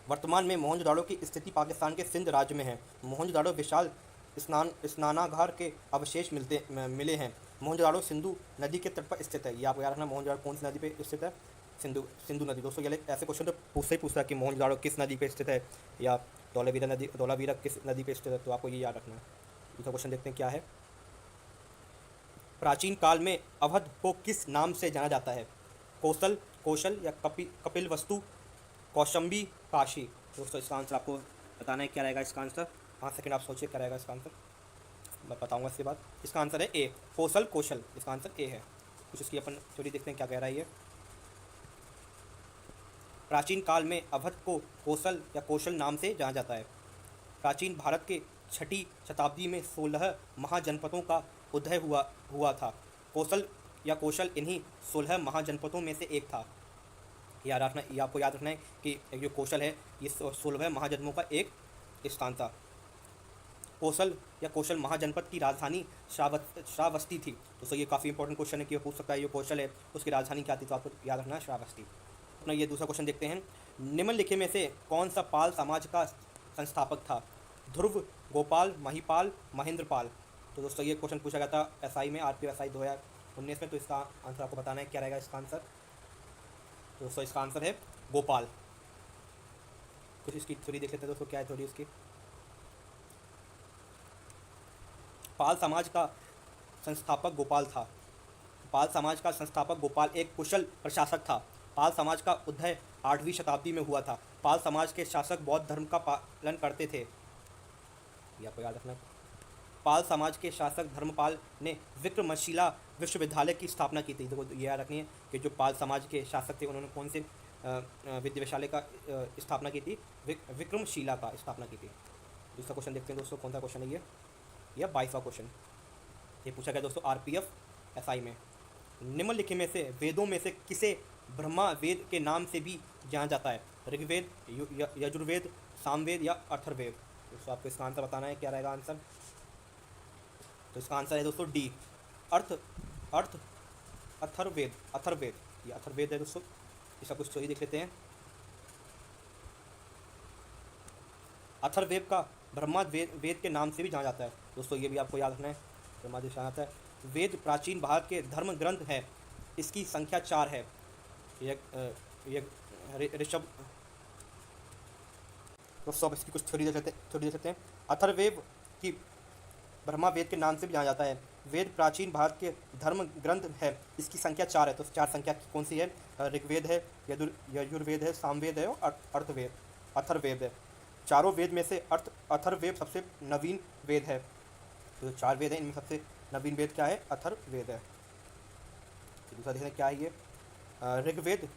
वर्तमान में मोहनजोदाड़ो की स्थिति पाकिस्तान के सिंध राज्य में है। मोहनजोदाड़ो विशाल स्नानागार के अवशेष मिले हैं। मोहनजोदाड़ो सिंधु नदी के तट पर स्थित है। ये आपको याद रखना, मोहनजोदाड़ो कौन सी नदी पर स्थित है? सिंधु नदी। दोस्तों ये ऐसे क्वेश्चन तो पूछता है कि मोहनजोदाड़ो किस नदी पे स्थित है या धोलावीरा किस नदी पे स्थित है। तो आपको ये याद रखना है। दूसरा क्वेश्चन देखते हैं क्या है। प्राचीन काल में अवध को किस नाम से जाना जाता है? कौशल या कपिलवस्तु, कौशंबी, काशी। दोस्तों इसका आंसर आपको बताना है क्या रहेगा इसका आंसर। 5 सेकंड आप सोचिए क्या रहेगा इसका आंसर, मैं बताऊंगा इसके बाद। इसका आंसर है ए, कौशल। इसका आंसर ए है। कुछ इसकी अपन थोड़ी देखते हैं क्या कह रहा है ये। प्राचीन काल में अवध को कौशल नाम से जाना जाता है। प्राचीन भारत के 6ठी शताब्दी में 16 महाजनपदों का उदय हुआ था। कौशल इन्हीं 16 महाजनपदों में से एक था। ये आपको याद रखना है कि जो कौशल है ये 16 महाजनपदों का एक स्थान था। कौशल महाजनपद की राजधानी श्रावस्ती थी। तो ये काफ़ी इंपॉर्टेंट क्वेश्चन है कि पूछ सकता है ये कौशल है उसकी राजधानी क्या थी। तो आपको याद रखना है श्रावस्ती। अपना ये दूसरा क्वेश्चन देखते हैं। निम्नलिखित में से कौन सा पाल समाज का संस्थापक था? ध्रुव, गोपाल, महिपाल, महेंद्रपाल। तो दोस्तों ये क्वेश्चन पूछा गया था एसआई में, आरपीएफ 2019 में। तो इसका आंसर आपको बताना है, क्या रहेगा इसका आंसर। तो दोस्तों इसका आंसर है गोपाल। कुछ इसकी थ्योरी देख लेते हैं दोस्तों, क्या है थ्योरी इसकी। पाल समाज का संस्थापक गोपाल था। पाल समाज का संस्थापक गोपाल एक कुशल प्रशासक था। पाल समाज का उदय 8वीं शताब्दी में हुआ था। पाल समाज के शासक बौद्ध धर्म का पालन करते थे। ये आपको याद रखना। पाल समाज के शासक धर्मपाल ने विक्रमशिला विश्वविद्यालय की स्थापना की थी। देखो ये याद रखनी है कि जो पाल समाज के शासक थे उन्होंने कौन से विश्वविद्यालय का स्थापना की थी? विक्रमशिला का स्थापना की थी। दूसरा क्वेश्चन देखते हैं दोस्तों, कौन सा क्वेश्चन है ये? यह 22वां क्वेश्चन। ये पूछा गया दोस्तों आरपीएफ एसआई में। निम्नलिखित में से वेदों में से किसे ब्रह्मा वेद के नाम से भी जाना जाता है? ऋग्वेद, यजुर्वेद, सामवेद या अथर्ववेद। दोस्तों आपको इसका आंसर बताना है, क्या रहेगा आंसर। तो इसका आंसर है दोस्तों डी, अथर्ववेद। ये अथर्ववेद है दोस्तों। इसका कुछ स्टोरी देख लेते हैं। अथर्ववेद का ब्रह्मा वेद के नाम से भी जाना जाता है। दोस्तों ये भी आपको याद रखना है, ब्रह्मा वेद जाना जाता है। वेद प्राचीन भारत के धर्म ग्रंथ है। इसकी संख्या 4 है। ऋषभ। दोस्तों अब इसकी कुछ थ्योरी देख लेते हैं। अथर्ववेद की ब्रह्मा वेद के नाम से भी जाना जाता है। वेद प्राचीन भारत के धर्म ग्रंथ है। इसकी संख्या 4 है। तो 4 संख्या कौन सी है? ऋग्वेद है, यजुर्वेद है, सामवेद है और अथर्ववेद है। चारों वेद में से अथर्ववेद सबसे नवीन वेद है। तो 4 वेद है, इनमें सबसे नवीन वेद क्या है? अथर्ववेद है। दूसरा देखते हैं क्या है ये। ऋग्वेद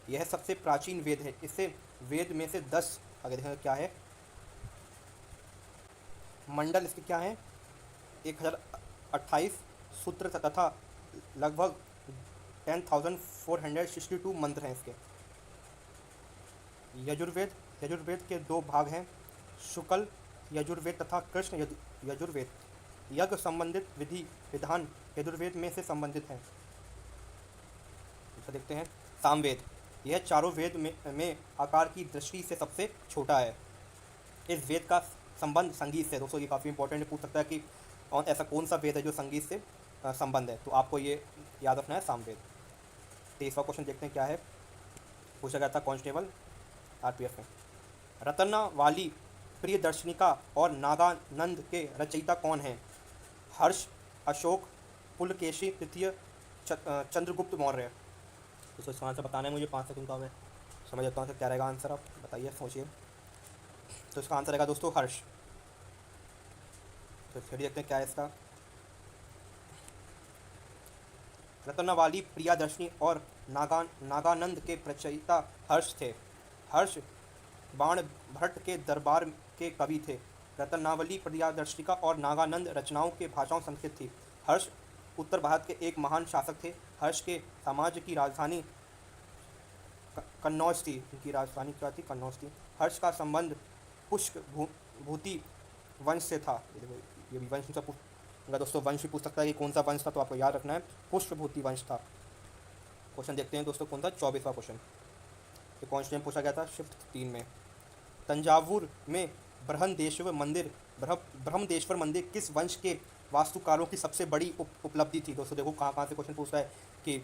यह सबसे प्राचीन वेद है। इससे वेद में से 10 आगे देखेंगे क्या है। मंडल इसके क्या है? 1028 सूत्र तथा लगभग 10,462 मंत्र हैं इसके। यजुर्वेद के 2 भाग हैं, शुक्ल यजुर्वेद तथा कृष्ण यजुर्वेद। यज्ञ संबंधित विधान यजुर्वेद में से संबंधित है। देखते हैं सामवेद। यह चारों वेद में आकार की दृष्टि से सबसे छोटा है। इस वेद का संबंध संगीत से। दोस्तों ये काफ़ी इंपॉर्टेंट है, पूछ सकता है कि ऐसा कौन सा वेद है जो संगीत से संबंध है। तो आपको ये याद रखना है, सामवेद। 23वां क्वेश्चन देखते हैं क्या है। पूछा गया था कांस्टेबल आरपीएफ में। रत्नावली प्रियदर्शनिका और नागानंद के रचयिता कौन हैं? हर्ष, अशोक, पुलकेशी तृतीय, चंद्रगुप्त मौर्य। तो इसका आंसर बताना है मुझे, 5 सेकंड का मैं समझ जाता हूँ क्या रहेगा आंसर। आप बताइए, सोचिए। तो इसका आंसर रहेगा दोस्तों हर्ष। तो फिर देखते हैं क्या है इसका। रत्नावली प्रियदर्शनी और नागानंद के रचयिता हर्ष थे। हर्ष बाण भट्ट के दरबार के कवि थे। रत्नावली प्रियदर्शिका और नागानंद रचनाओं के भाषाओं संस्कृत थी। हर्ष उत्तर भारत के एक महान शासक थे। हर्ष के साम्राज्य की राजधानी कन्नौज थी। इनकी राजधानी क्या थी? कन्नौज थी। हर्ष का संबंध पुष्पभूति वंश से था। ये भी वंश से पूछा दोस्तों, वंश भी पूछ सकता है कि कौन सा वंश था, तो आपको याद रखना है पुष्पभूति वंश था। क्वेश्चन देखते हैं दोस्तों, कौन सा? 24वां क्वेश्चन। ये कौन पूछा गया था? शिफ्ट 3 में। तंजावुर में ब्रह्मदेश्वर मंदिर किस वंश के वास्तुकारों की सबसे बड़ी उपलब्धि थी? दोस्तों देखो कहाँ से क्वेश्चन पूछ रहा है कि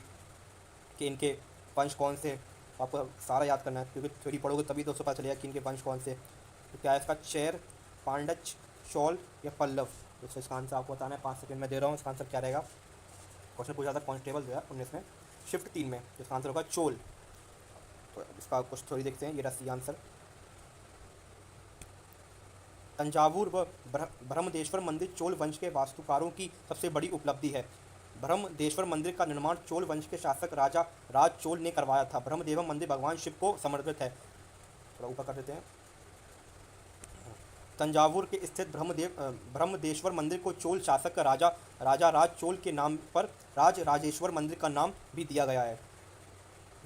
इनके वंश कौन से। आपको सारा याद करना है, क्योंकि थ्योरी पढ़ोगे तभी दोस्तों पता चलेगा कि इनके वंश कौन से। तो क्या है इसका? चेर, पांडच, चोल या पल्लव। दोस्तों इसका आंसर आपको बताना है, 5 सेकंड में दे रहा हूँ। इसका आंसर क्या रहेगा? क्वेश्चन पूछा था कांस्टेबल 2019 में, शिफ्ट 3 में। इसका आंसर होगा चोल। तो इसका कुछ थ्योरी देखते हैं, ये रहा सी आंसर। तंजावुर व ब्रह्मदेश्वर मंदिर चोल वंश के वास्तुकारों की सबसे बड़ी उपलब्धि है। ब्रह्मदेश्वर मंदिर का निर्माण चोल वंश के शासक राजा राज चोल ने करवाया था। ब्रह्मदेव मंदिर भगवान शिव को समर्पित है। थोड़ा ऊपर कर देते हैं। तंजावुर के स्थित ब्रह्मदेश्वर मंदिर को चोल शासक का राजा राज चोल के नाम पर राजेश्वर मंदिर का नाम भी दिया गया है।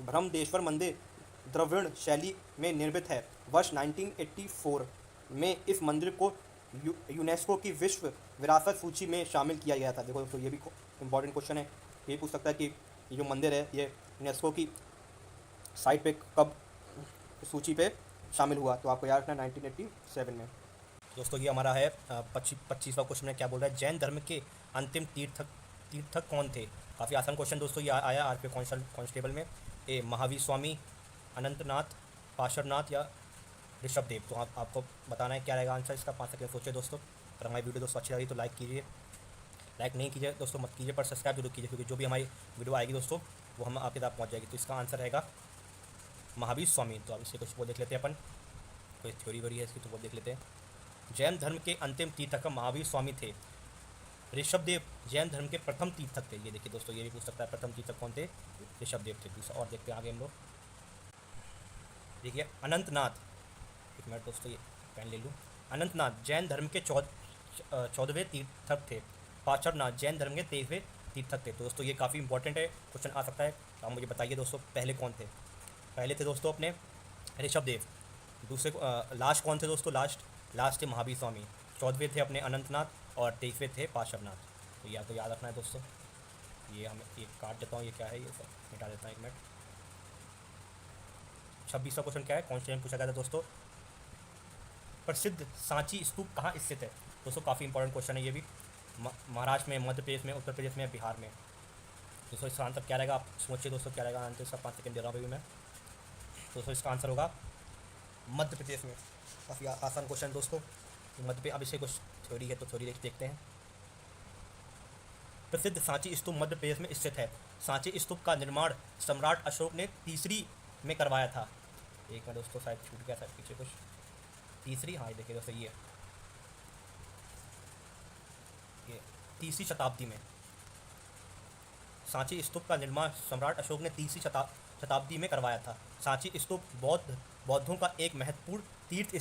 ब्रह्मदेश्वर मंदिर द्रविड़ शैली में निर्मित है। वर्ष 1984 में इस मंदिर को यूनेस्को की विश्व विरासत सूची में शामिल किया गया था। देखो दोस्तों ये भी इंपॉर्टेंट क्वेश्चन है। ये पूछ सकता है कि ये जो मंदिर है ये यूनेस्को की साइट पे कब सूची पे शामिल हुआ? तो आपको याद रखना 1987 में। दोस्तों ये हमारा है 25वां क्वेश्चन में क्या बोल रहा है, जैन धर्म के अंतिम तीर्थक कौन थे? काफ़ी आसान क्वेश्चन दोस्तों, ये आया आरपी कांस्टेबल में। ए महावीर स्वामी, अनंतनाथ, पार्श्वनाथ या ऋषभदेव। तो आपको बताना है क्या रहेगा आंसर इसका। 5 सेकंड सोचिए दोस्तों। अगर हमारी वीडियो दोस्तों अच्छी लगी तो लाइक कीजिए, लाइक नहीं कीजिए दोस्तों मत कीजिए, पर सब्सक्राइब जरूर कीजिए, क्योंकि जो भी हमारी वीडियो आएगी दोस्तों वो हम आपके तक पहुँच जाएगी। तो इसका आंसर रहेगा महावीर स्वामी। तो अब इससे कुछ वो देख लेते हैं अपन, कोई थ्योरी वरी है इसकी तो वो देख लेते हैं। जैन धर्म के अंतिम तीर्थक महावीर स्वामी थे। ऋषभदेव जैन धर्म के प्रथम तीर्थक थे। ये देखिए दोस्तों, ये भी पूछ सकता है प्रथम तीर्थक कौन थे? ऋषभदेव थे। दूसरा और देखते हैं आगे हम लोग। देखिए अनंतनाथ, एक मिनट दोस्तों ये पेन ले लूँ। अनंतनाथ जैन धर्म के 14वें तीर्थक थे। पार्श्वनाथ जैन धर्म के 23वें तीर्थक थे। तो दोस्तों ये काफ़ी इंपॉर्टेंट है, क्वेश्चन आ सकता है। तो आप मुझे बताइए दोस्तों पहले कौन थे? पहले थे दोस्तों अपने ऋषभदेव। दूसरे लास्ट कौन थे दोस्तों? लास्ट थे महावीर स्वामी। 14वें थे अपने अनंतनाथ और 23वें थे पार्श्वनाथ। तो या तो याद रखना है दोस्तों। ये हमें एक काट देता हूँ, ये क्या है, ये सब मिटा देता हूँ, एक मिनट। 26वां क्वेश्चन क्या है? कॉन्स्टेंट पूछा गया था दोस्तों, प्रसिद्ध सांची स्तूप कहाँ स्थित है? दोस्तों काफ़ी इंपॉर्टेंट क्वेश्चन है ये भी। महाराष्ट्र में, मध्य प्रदेश में, उत्तर प्रदेश में, बिहार में। दोस्तों इसका आंसर क्या रहेगा? आप सोचिए दोस्तों क्या रहेगा आंसर इसका। 5 सेकंड दे रहा हूँ अभी मैं। दोस्तों इसका आंसर होगा मध्य प्रदेश में। काफ़ी आसान क्वेश्चन दोस्तों। मध्य प्रदेश, अब इससे कुछ थ्योरी है तो थ्योरी देखते हैं। प्रसिद्ध सांची स्तूप मध्य प्रदेश में स्थित है। सांची स्तूप का निर्माण सम्राट अशोक ने तीसरी में करवाया था। एक में दोस्तों शायद छूट गया था पीछे कुछ। तीसरी, हाँ ये देखिए दोस्तों, ये तीसरी शताब्दी में सांची स्तूप का निर्माण सम्राट अशोक ने तीसरी शताब्दी में करवाया था। सांची स्तूप बौद्धों का एक महत्वपूर्ण तीर्थ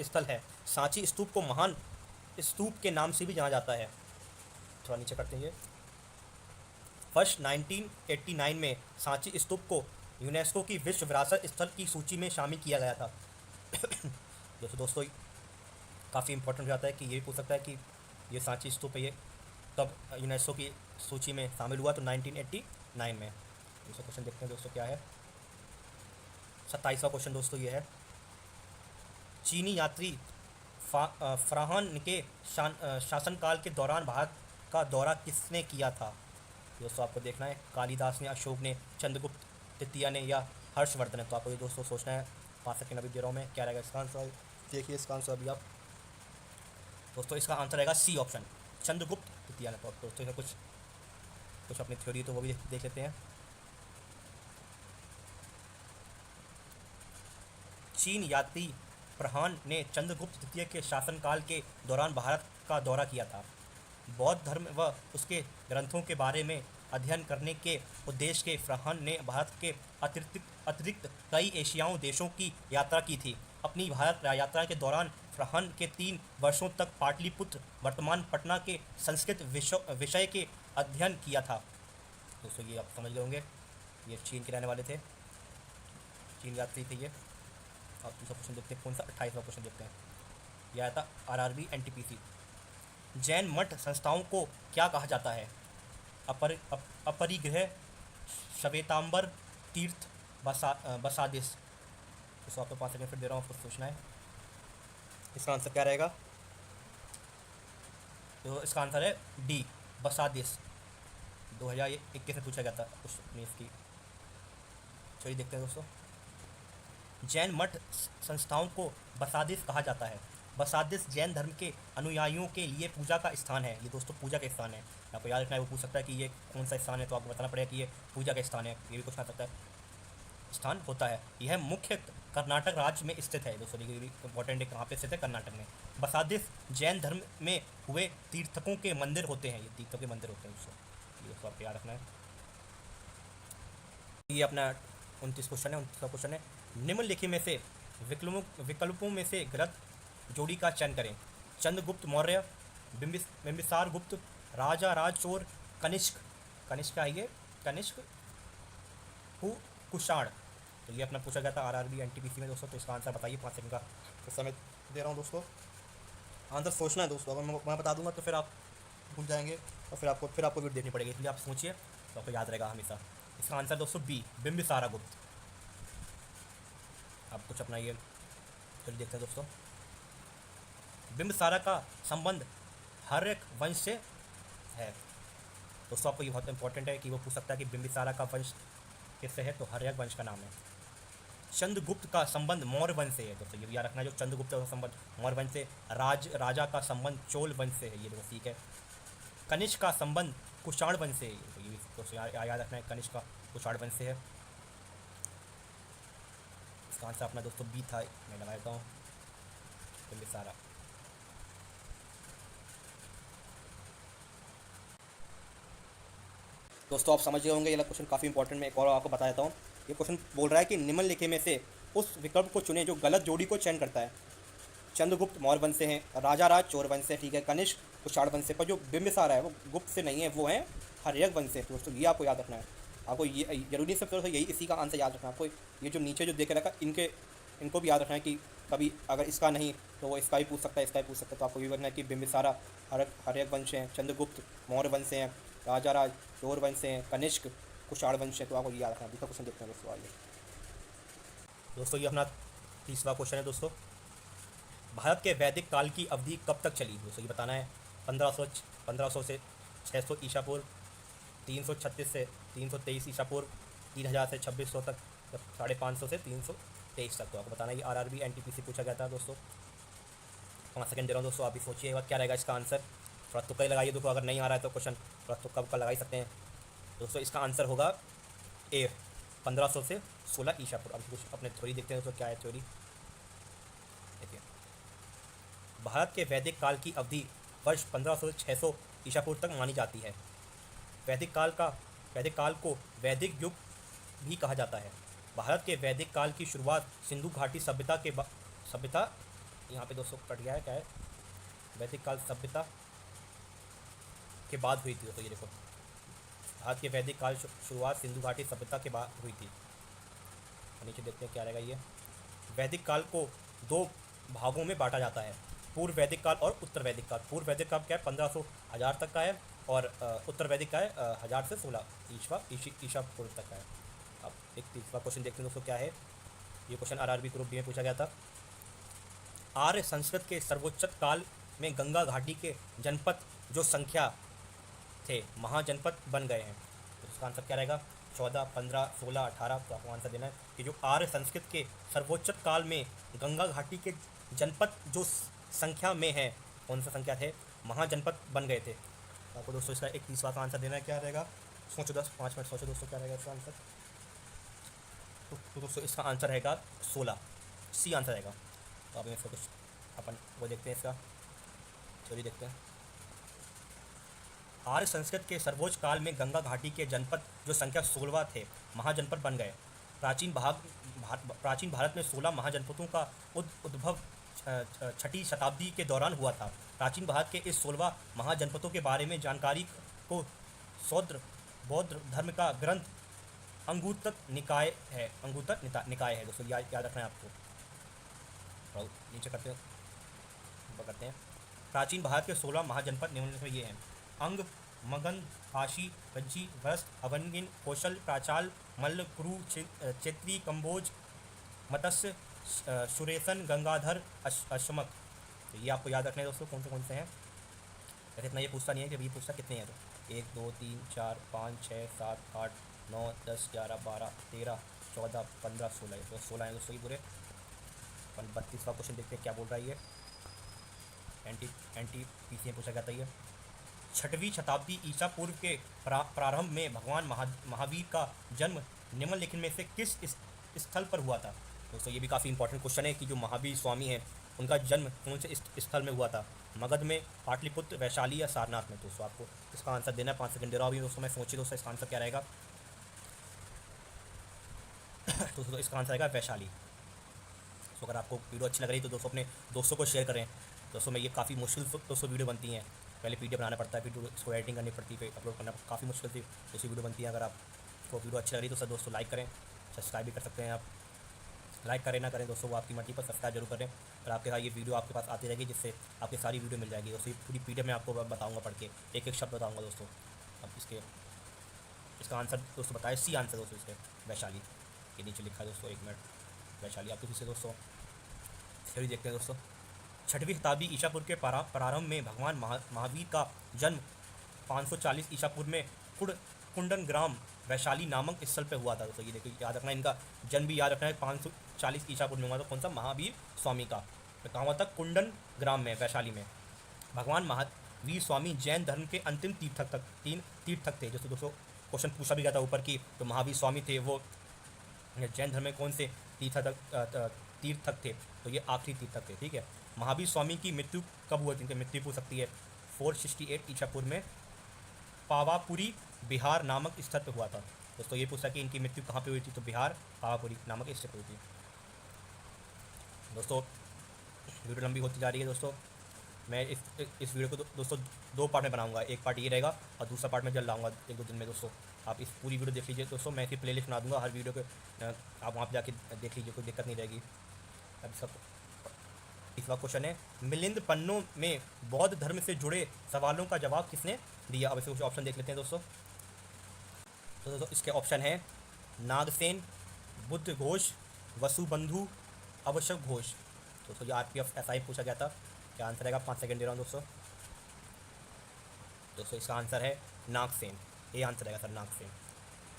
स्थल है। सांची स्तूप को महान स्तूप के नाम से भी जाना जाता है। थोड़ा नीचे करते हैं। वर्ष 1989 में सांची स्तूप को यूनेस्को की विश्व विरासत स्थल की सूची में शामिल किया गया था। दोस्तों काफ़ी इंपॉर्टेंट हो जाता है कि ये भी पूछ सकता है कि ये सांची स्तूप है ये तब यूनेस्को की सूची में शामिल हुआ। तो 1989 में। दूसरा क्वेश्चन देखते हैं दोस्तों क्या है। 27वां क्वेश्चन दोस्तों ये है, चीनी यात्री फरहान के शासनकाल के दौरान भारत का दौरा किसने किया था? दोस्तों आपको देखना है, कालिदास ने, अशोक ने, चंद्रगुप्त तृतीय ने या हर्षवर्धन ने। तो आपको ये दोस्तों सोचना है। 5 सेकंड अभी दे रहा हूँ मैं, क्या रहेगा इसका आंसर। देखिए इसका आंसर अभी आप दोस्तों, इसका आंसर रहेगा सी ऑप्शन, चंद्रगुप्त तृतीय ने। तो दोस्तों इसका कुछ अपनी थ्योरी तो वो भी देख लेते हैं। चीन यात्री फरहान ने चंद्रगुप्त तृतीय के शासनकाल के दौरान भारत का दौरा किया था। बौद्ध धर्म व उसके ग्रंथों के बारे में अध्ययन करने के उद्देश्य के फरहान ने भारत के अतिरिक्त कई एशियाई देशों की यात्रा की थी। अपनी भारत यात्रा के दौरान फरहान के 3 वर्षों तक पाटलिपुत्र वर्तमान पटना के संस्कृत विषय के अध्ययन किया था। दोस्तों ये आप समझ गए होंगे, ये चीन के रहने वाले थे, चीन यात्री थे ये। आप दूसरा क्वेश्चन देखते हैं, कौन सा 28वां क्वेश्चन देखते हैं। यह आया था RRB NTPC। जैन मठ संस्थाओं को क्या कहा जाता है? अपरिग्रह, श्वेतांबर, तीर्थ, बसादिस। इसको आपको 5 सेकंड फिर दे रहा हूँ, आपको सोचना है। इसका आंसर क्या रहेगा? तो इसका आंसर है डी, बसादिस। 2021 में पूछा गया था कुछ नहीं इसकी। चलिए देखते हैं दोस्तों। जैन मठ संस्थाओं को बसादिस कहा जाता है। बसादिस जैन धर्म के अनुयायियों के लिए पूजा का स्थान है। ये दोस्तों पूजा का स्थान है, आपको याद रखना है। वो पूछ सकता है कि ये कौन सा स्थान है, तो आपको बताना पड़ेगा कि ये पूजा का स्थान है। ये भी कुछ आ सकता है, स्थान होता है। यह मुख्य कर्नाटक राज्य में स्थित है। दोस्तों ये भी इंपॉर्टेंट है, कहाँ पे स्थित है? कर्नाटक में। बसादिस जैन धर्म में हुए तीर्थकों के मंदिर होते हैं। ये तीर्थों के मंदिर होते हैं दोस्तों, आपको याद रखना है। ये अपना 29 क्वेश्चन है। 29वां क्वेश्चन है, निम्नलिखित में से विकल्पों में से गलत जोड़ी का चयन करें। चंद्रगुप्त मौर्य, बिंबिसार गुप्त, राजा राजचोर, कनिष्क है ये, कनिष्क कुषाण। तो ये अपना पूछा गया था RRB NTPC में दोस्तों। तो इसका आंसर बताइए। 5 सेकंड का तो समय दे रहा हूँ दोस्तों, आंसर सोचना है दोस्तों। अगर मैं बता दूंगा तो फिर आप भूल जाएंगे और फिर आपको वीडियो देखनी पड़ेगी, इसलिए आप सोचिए तो आपको याद रहेगा हमेशा। इसका आंसर दोस्तों बी, बिंबिसारा गुप्त। आप कुछ अपना ये चलिए देखते हैं दोस्तों। बिंबिसारा का संबंध हर एक वंश से है। दोस्तों आपको ये बहुत इंपॉर्टेंट है कि वो पूछ सकता है कि बिंबिसारा का वंश किससे है, तो हर्यक वंश का नाम है। चंद्रगुप्त का संबंध मौर्य वंश से है। दोस्तों ये भी याद रखना, जो चंद्रगुप्त का संबंध मौर्य वंश से, राजा का संबंध चोल वंश से है। ये दोस्तों ठीक है। कनिष्क का संबंध कुषाण वंश से है। तो ये भी दोस्तों याद रखना है, कनिष्क का कुषाण वंश से है। इसका आंसर अपना दोस्तों बी था, मैं लगा देता हूँ, बिंबिसारा। दोस्तों आप समझ गए होंगे, ये क्वेश्चन काफ़ी इंपॉर्टेंट, मैं एक और आपको बता देता हूँ। ये क्वेश्चन बोल रहा है कि निम्नलिखित में से उस विकल्प को चुने जो गलत जोड़ी को चयन करता है। चंद्रगुप्त मौर्य वंश से हैं, राजा राज चोर वंश से, ठीक है, कनिष्क कुषाण वंश से, पर जो बिंबिसारा है वो गुप्त से नहीं है, वो है हर्यक वंश से। दोस्तों ये आपको याद रखना है। आपको ये जरूरी सब थोड़ा सा यही इसी का आंसर याद रखना है आपको। ये जो नीचे जो देख रखा इनको भी याद रखना है कि कभी अगर इसका नहीं तो वो इसका ही पूछ सकता है, इसका ही पूछ सकता है। तो आपको ये रखना है कि बिंबिसारा हर्यक वंश है, चंद्रगुप्त मौर्य वंश से हैं, राजा राज चोर वंश से हैं, कनिष्क कुषाण वंश है। तो आपको याद रखना है। दूसरा क्वेश्चन देखते हैं दोस्तों आइए। दोस्तों ये अपना तीसरा क्वेश्चन है दोस्तों। भारत के वैदिक काल की अवधि कब तक चली? दोस्तों ये बताना है। 1500 से 600 ईसा पूर्व, 336 से 323 ईसा पूर्व, 3000 से 2600 तक, 550 से 323 तक। तो आपको बताना है कि आरआरबी एनटीपीसी पूछा गया था दोस्तों। 5 सेकंड दे रहा हूँ दोस्तों, आप भी सोचिए क्या रहेगा इसका आंसर। थोड़ा तुक्का ही लगाइए दोस्तों, अगर नहीं आ रहा है तो क्वेश्चन थोड़ा तुक्का उक्का लगा ही सकते हैं। दोस्तों इसका आंसर होगा ए, 1500 से 16 ईसा पूर्व। अब कुछ अपने थ्योरी देखते हैं दोस्तों, क्या है थ्योरी। देखिए, भारत के वैदिक काल की अवधि वर्ष 1500 से 600 ईसा पूर्व तक मानी जाती है। वैदिक काल को वैदिक युग भी कहा जाता है। भारत के वैदिक काल की शुरुआत सिंधु घाटी सभ्यता यहाँ पे दोस्तों कट गया है, क्या है, वैदिक काल सभ्यता के बाद हुई थी। तो ये देखो, भारत के वैदिक काल शुरुआत सिंधु घाटी सभ्यता के बाद हुई थी। नीचे देखते हैं क्या रहेगा ये। वैदिक काल को 2 भागों में बांटा जाता है, पूर्व वैदिक काल और उत्तर वैदिक काल। पूर्व वैदिक काल क्या है, 1500 1000 तक का है, और उत्तर वैदिक का है 1000 से 16 ईसा पूर्व तक का है। अब एक तीसरा क्वेश्चन देखते हैं दोस्तों क्या है। ये क्वेश्चन आरआरबी ग्रुप बी में पूछा गया था। आर्य संस्कृत के सर्वोच्च काल में गंगा घाटी के जनपद जो संख्या थे महाजनपद बन गए हैं। तो इसका आंसर क्या रहेगा, 14, 15, 16, 18। तो आपको आंसर देना है कि जो आर्य संस्कृत के सर्वोच्च काल में गंगा घाटी के जनपद जो संख्या में है, कौन सा संख्या थे, महाजनपद बन गए थे। तो आपको दोस्तों इसका एक तीसरा का आंसर देना है, क्या रहेगा, सोचो 5 मिनट सोचो दोस्तों क्या रहेगा इसका आंसर। तो दोस्तों इसका आंसर रहेगा 16, सी आंसर रहेगा। तो आप इसका कुछ अपन वो देखते हैं, इसका चलिए देखते हैं। आर्य संस्कृत के सर्वोच्च काल में गंगा घाटी के जनपद जो संख्या 16 थे महाजनपद बन गए। प्राचीन भारत में 16 महाजनपदों का उद्भव 6ठी शताब्दी के दौरान हुआ था। प्राचीन भारत के इस 16 महाजनपदों के बारे में जानकारी को शौद्र बौद्ध धर्म का ग्रंथ अंगुत्तर निकाय है दोस्तों, याद रखना है आपको। नीचे करते हैं। प्राचीन भारत के 16 महाजनपद निम्नलिखित में ये हैं: अंग, मगध, काशी, रज्जी, वस्त, अवनगिन, कौशल, प्राचाल, मल्ल, कुरु, चैत्री, कंबोज, मत्स्य, सुरेशन, गंगाधर, अश्मक। तो ये आपको याद रखना है दोस्तों, कौन से हैं। वैसे इतना ये पूछता नहीं है, जब ये पूछता कितने हैं, तो 1 2 3 4 5 6 7 8 9 10 11 12 13 14 15 16। तो 16 हैं दोस्तों ये पूरे। 32वां क्वेश्चन देखते हैं क्या बोल रहा है ये। एनटीपीसी में पूछा जाता है ये। 6वीं शताब्दी ईसा पूर्व के प्रारंभ में भगवान महावीर का जन्म निम्नलिखित में से किस स्थल पर हुआ था। दोस्तों ये भी काफ़ी इंपॉर्टेंट क्वेश्चन है कि जो महावीर स्वामी हैं उनका जन्म कौन से स्थल में हुआ था, मगध में, पाटलिपुत्र, वैशाली या सारनाथ में। दोस्तों आपको इसका आंसर देना है। 5 सेकंड दे रहा हूँ अभी दोस्तों, मैं सोचिए दोस्तों इसका आंसर क्या रहेगा। दोस्तों इसका आंसर रहेगा वैशाली। तो अगर आपको वीडियो अच्छी लग रही है तो दोस्तों अपने दोस्तों को शेयर करें। दोस्तों मैं ये काफ़ी मुश्किल दोस्तों वीडियो बनती हैं, पहले पीडीएफ बनाना पड़ता है, फिर इसको एडिटिंग करनी पड़ती है, फिर अपलोड करना काफ़ी मुश्किल से दूसरी वीडियो बनती है। अगर आपको वीडियो अच्छी लग रही है तो सर दोस्तों लाइक करें, सब्सक्राइब भी कर सकते हैं आप। लाइक करें ना करें दोस्तों वो आपकी मर्जी, पर सब्सक्राइब जरूर करें। और आपके साथ ये वीडियो आपके पास आती रहेगी, जिससे आपकी सारी वीडियो मिल जाएगी। दोस्तों पूरी पीडीएफ में आपको बताऊँगा, पढ़ के एक एक शब्द बताऊँगा दोस्तों। अब इसका आंसर दोस्तों बताए, सी आंसर दोस्तों इसके वैशाली के नीचे लिखा है दोस्तों, 1 मिनट। वैशाली। आप किसी से दोस्तों थ्योरी देखते हैं दोस्तों। 6वीं शताब्दी ईसा पूर्व के प्रारंभ में भगवान महावीर का जन्म 540 ईसा पूर्व में कुंडन ग्राम वैशाली नामक स्थल पे हुआ था दोस्तों। ये देखिए याद रखना, इनका जन्म भी याद रखना है। 540 ईसा पूर्व में हुआ था। कौन सा? महावीर स्वामी का। तो कहाँ हुआ था? कुंडन ग्राम में, वैशाली में। भगवान महावीर स्वामी जैन धर्म के अंतिम तीर्थक थे। जैसे दोस्तों क्वेश्चन पूछा भी गया था ऊपर की, तो महावीर स्वामी थे वो जैन धर्म में कौन से तीर्थक थे? तो ये आखिरी तीर्थक थे, ठीक है। महावीर स्वामी की मृत्यु कब हुई थी? इनकी मृत्यु हो सकती है 468 ईसा पूर्व में पावापुरी बिहार नामक स्थल पर हुआ था। दोस्तों ये पूछा कि इनकी मृत्यु कहाँ पे हुई थी? तो बिहार पावापुरी नामक स्थल पर हुई थी। दोस्तों वीडियो लंबी होती जा रही है दोस्तों। मैं इस वीडियो को दोस्तों 2 पार्ट में बनाऊंगा। एक पार्ट ये रहेगा और दूसरा पार्ट में जल्द लाऊंगा 1-2 दिन में दोस्तों। आप इस पूरी वीडियो देख लीजिए दोस्तों। मैं इसकी प्लेलिस्ट बना दूंगा, हर वीडियो के आप वहाँ पर जाके देख लीजिए, कोई दिक्कत नहीं रहेगी। अब सब इसका क्वेश्चन है, मिलिंद पन्नों में बौद्ध धर्म से जुड़े सवालों का जवाब किसने दिया? अब इसे कुछ ऑप्शन देख लेते हैं दोस्तों। तो दोस्तों इसके ऑप्शन है नागसेन, बुद्ध घोष, वसुबंधु, अवशक घोष। दोस्तों ये RPF SI पूछा गया था। क्या आंसर रहेगा? 5 सेकंड दे रहा हूँ दोस्तों। दोस्तों इसका आंसर है नागसेन। ये आंसर रहेगा सर, नागसेन।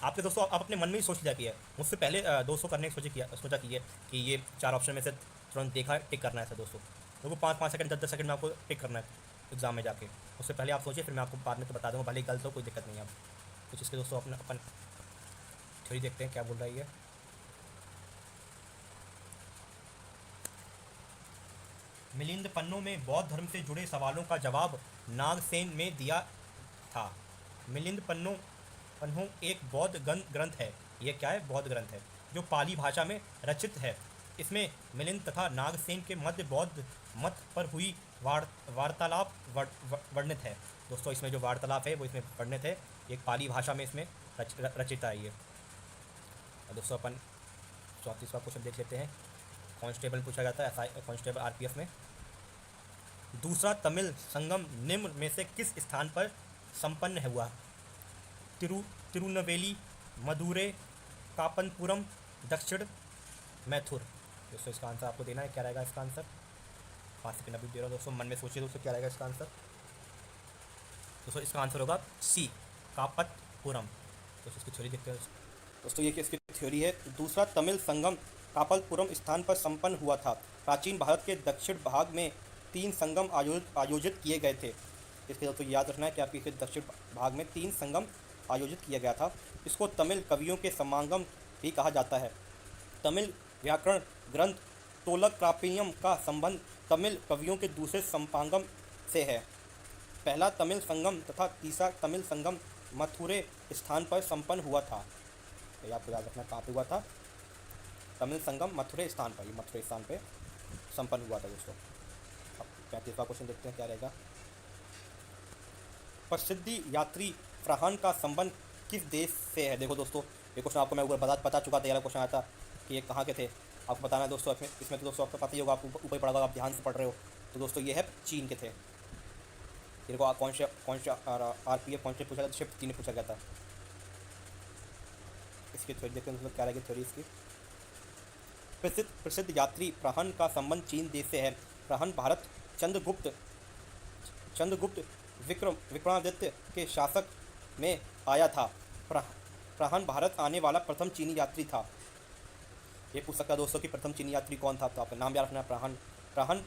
आपके दोस्तों आप अपने मन में ही सोच लिया किया, मुझसे पहले 200 करने की सोचा कि ये 4 ऑप्शन में से तुरंत देखा टिक करना है सर दोस्तों। क्योंकि 5-5 सेकंड 10-10 सेकंड में आपको टिक करना है एग्जाम में जाके। उससे पहले आप सोचिए, फिर मैं आपको बाद में तो बता दूँगा, भले ही गलत हो कोई दिक्कत नहीं है। आप कुछ इसके दोस्तों अपन थ्योरी देखते हैं क्या बोल रहा है ये। मिलिंद पन्नों में बौद्ध धर्म से जुड़े सवालों का जवाब नागसेन में दिया था। मिलिंद पन्नों एक बौद्ध ग्रंथ है। ये क्या है? बौद्ध ग्रंथ है जो पाली भाषा में रचित है। इसमें मिलिंद तथा नागसेन के मध्य बौद्ध मत पर हुई वार्तालाप वर्णित है। दोस्तों इसमें जो वार्तालाप है वो इसमें वर्णित है। एक पाली भाषा में इसमें रचित है ये। दोस्तों अपन 34वां क्वेश्चन देख लेते हैं। कांस्टेबल पूछा जाता है, कांस्टेबल RPF में। दूसरा तमिल संगम निम्न में से किस स्थान पर संपन्न हुआ? तिरुनेलवेली, मदुरै, कापनपुरम, दक्षिण मैथुर। दोस्तों इसका आंसर आपको देना है। क्या रहेगा इसका आंसर? 5 सेकंड अभी दे रहा हूँ दोस्तों, मन में सोचिए दोस्तों क्या रहेगा इसका आंसर। दोस्तों इसका आंसर होगा C, कापतपुरम। दोस्तों इसकी थ्योरी देखते हैं दोस्तों। ये इसकी थ्योरी है, दूसरा तमिल संगम कापलपुरम स्थान पर संपन्न हुआ था। प्राचीन भारत के दक्षिण भाग में 3 संगम आयोजित किए गए थे। इसके दोस्तों याद रखना है कि आपके दक्षिण भाग में 3 संगम आयोजित किया गया था। इसको तमिल कवियों के समागम भी कहा जाता है। तमिल व्याकरण ग्रंथ तोलकाप्पियम का संबंध तमिल कवियों के दूसरे संपागम से है। पहला तमिल संगम तथा तीसरा तमिल संगम मथुरै स्थान पर संपन्न हुआ था। ये आपको याद रखना कहाँ पे हुआ था? तमिल संगम मथुरै स्थान पर, ये मथुरै स्थान पे संपन्न हुआ था दोस्तों। अब 35वां क्वेश्चन देखते हैं क्या रहेगा। प्रसिद्ध यात्री फ्राहन का संबंध किस देश से है? देखो दोस्तों ये क्वेश्चन आपको मैं ऊपर बता चुका था। ये क्वेश्चन आया था कि ये कहाँ के थे, आपको बताना है दोस्तों। इसमें तो दोस्तों आपको पता ही होगा, आप ऊपर पढ़ा होगा, आप ध्यान से पढ़ रहे हो। तो दोस्तों ये है चीन के थे। इनको कौन से RPF कौन से पूछा गया? शिफ्ट 3 में पूछा गया था। इसकी थ्योरी देखते हैं मतलब क्या रहेगी थ्योरी इसकी। प्रसिद्ध यात्री फ्राहन का संबंध चीन देश से है। फ्राहन भारत चंद्रगुप्त विक्रमादित्य के शासक में आया था। फ्राहन भारत आने वाला प्रथम चीनी यात्री था। ये पूछ सकता है दोस्तों कि प्रथम चीनी यात्री कौन था? तो आपका नाम याद रखना है फ्राहन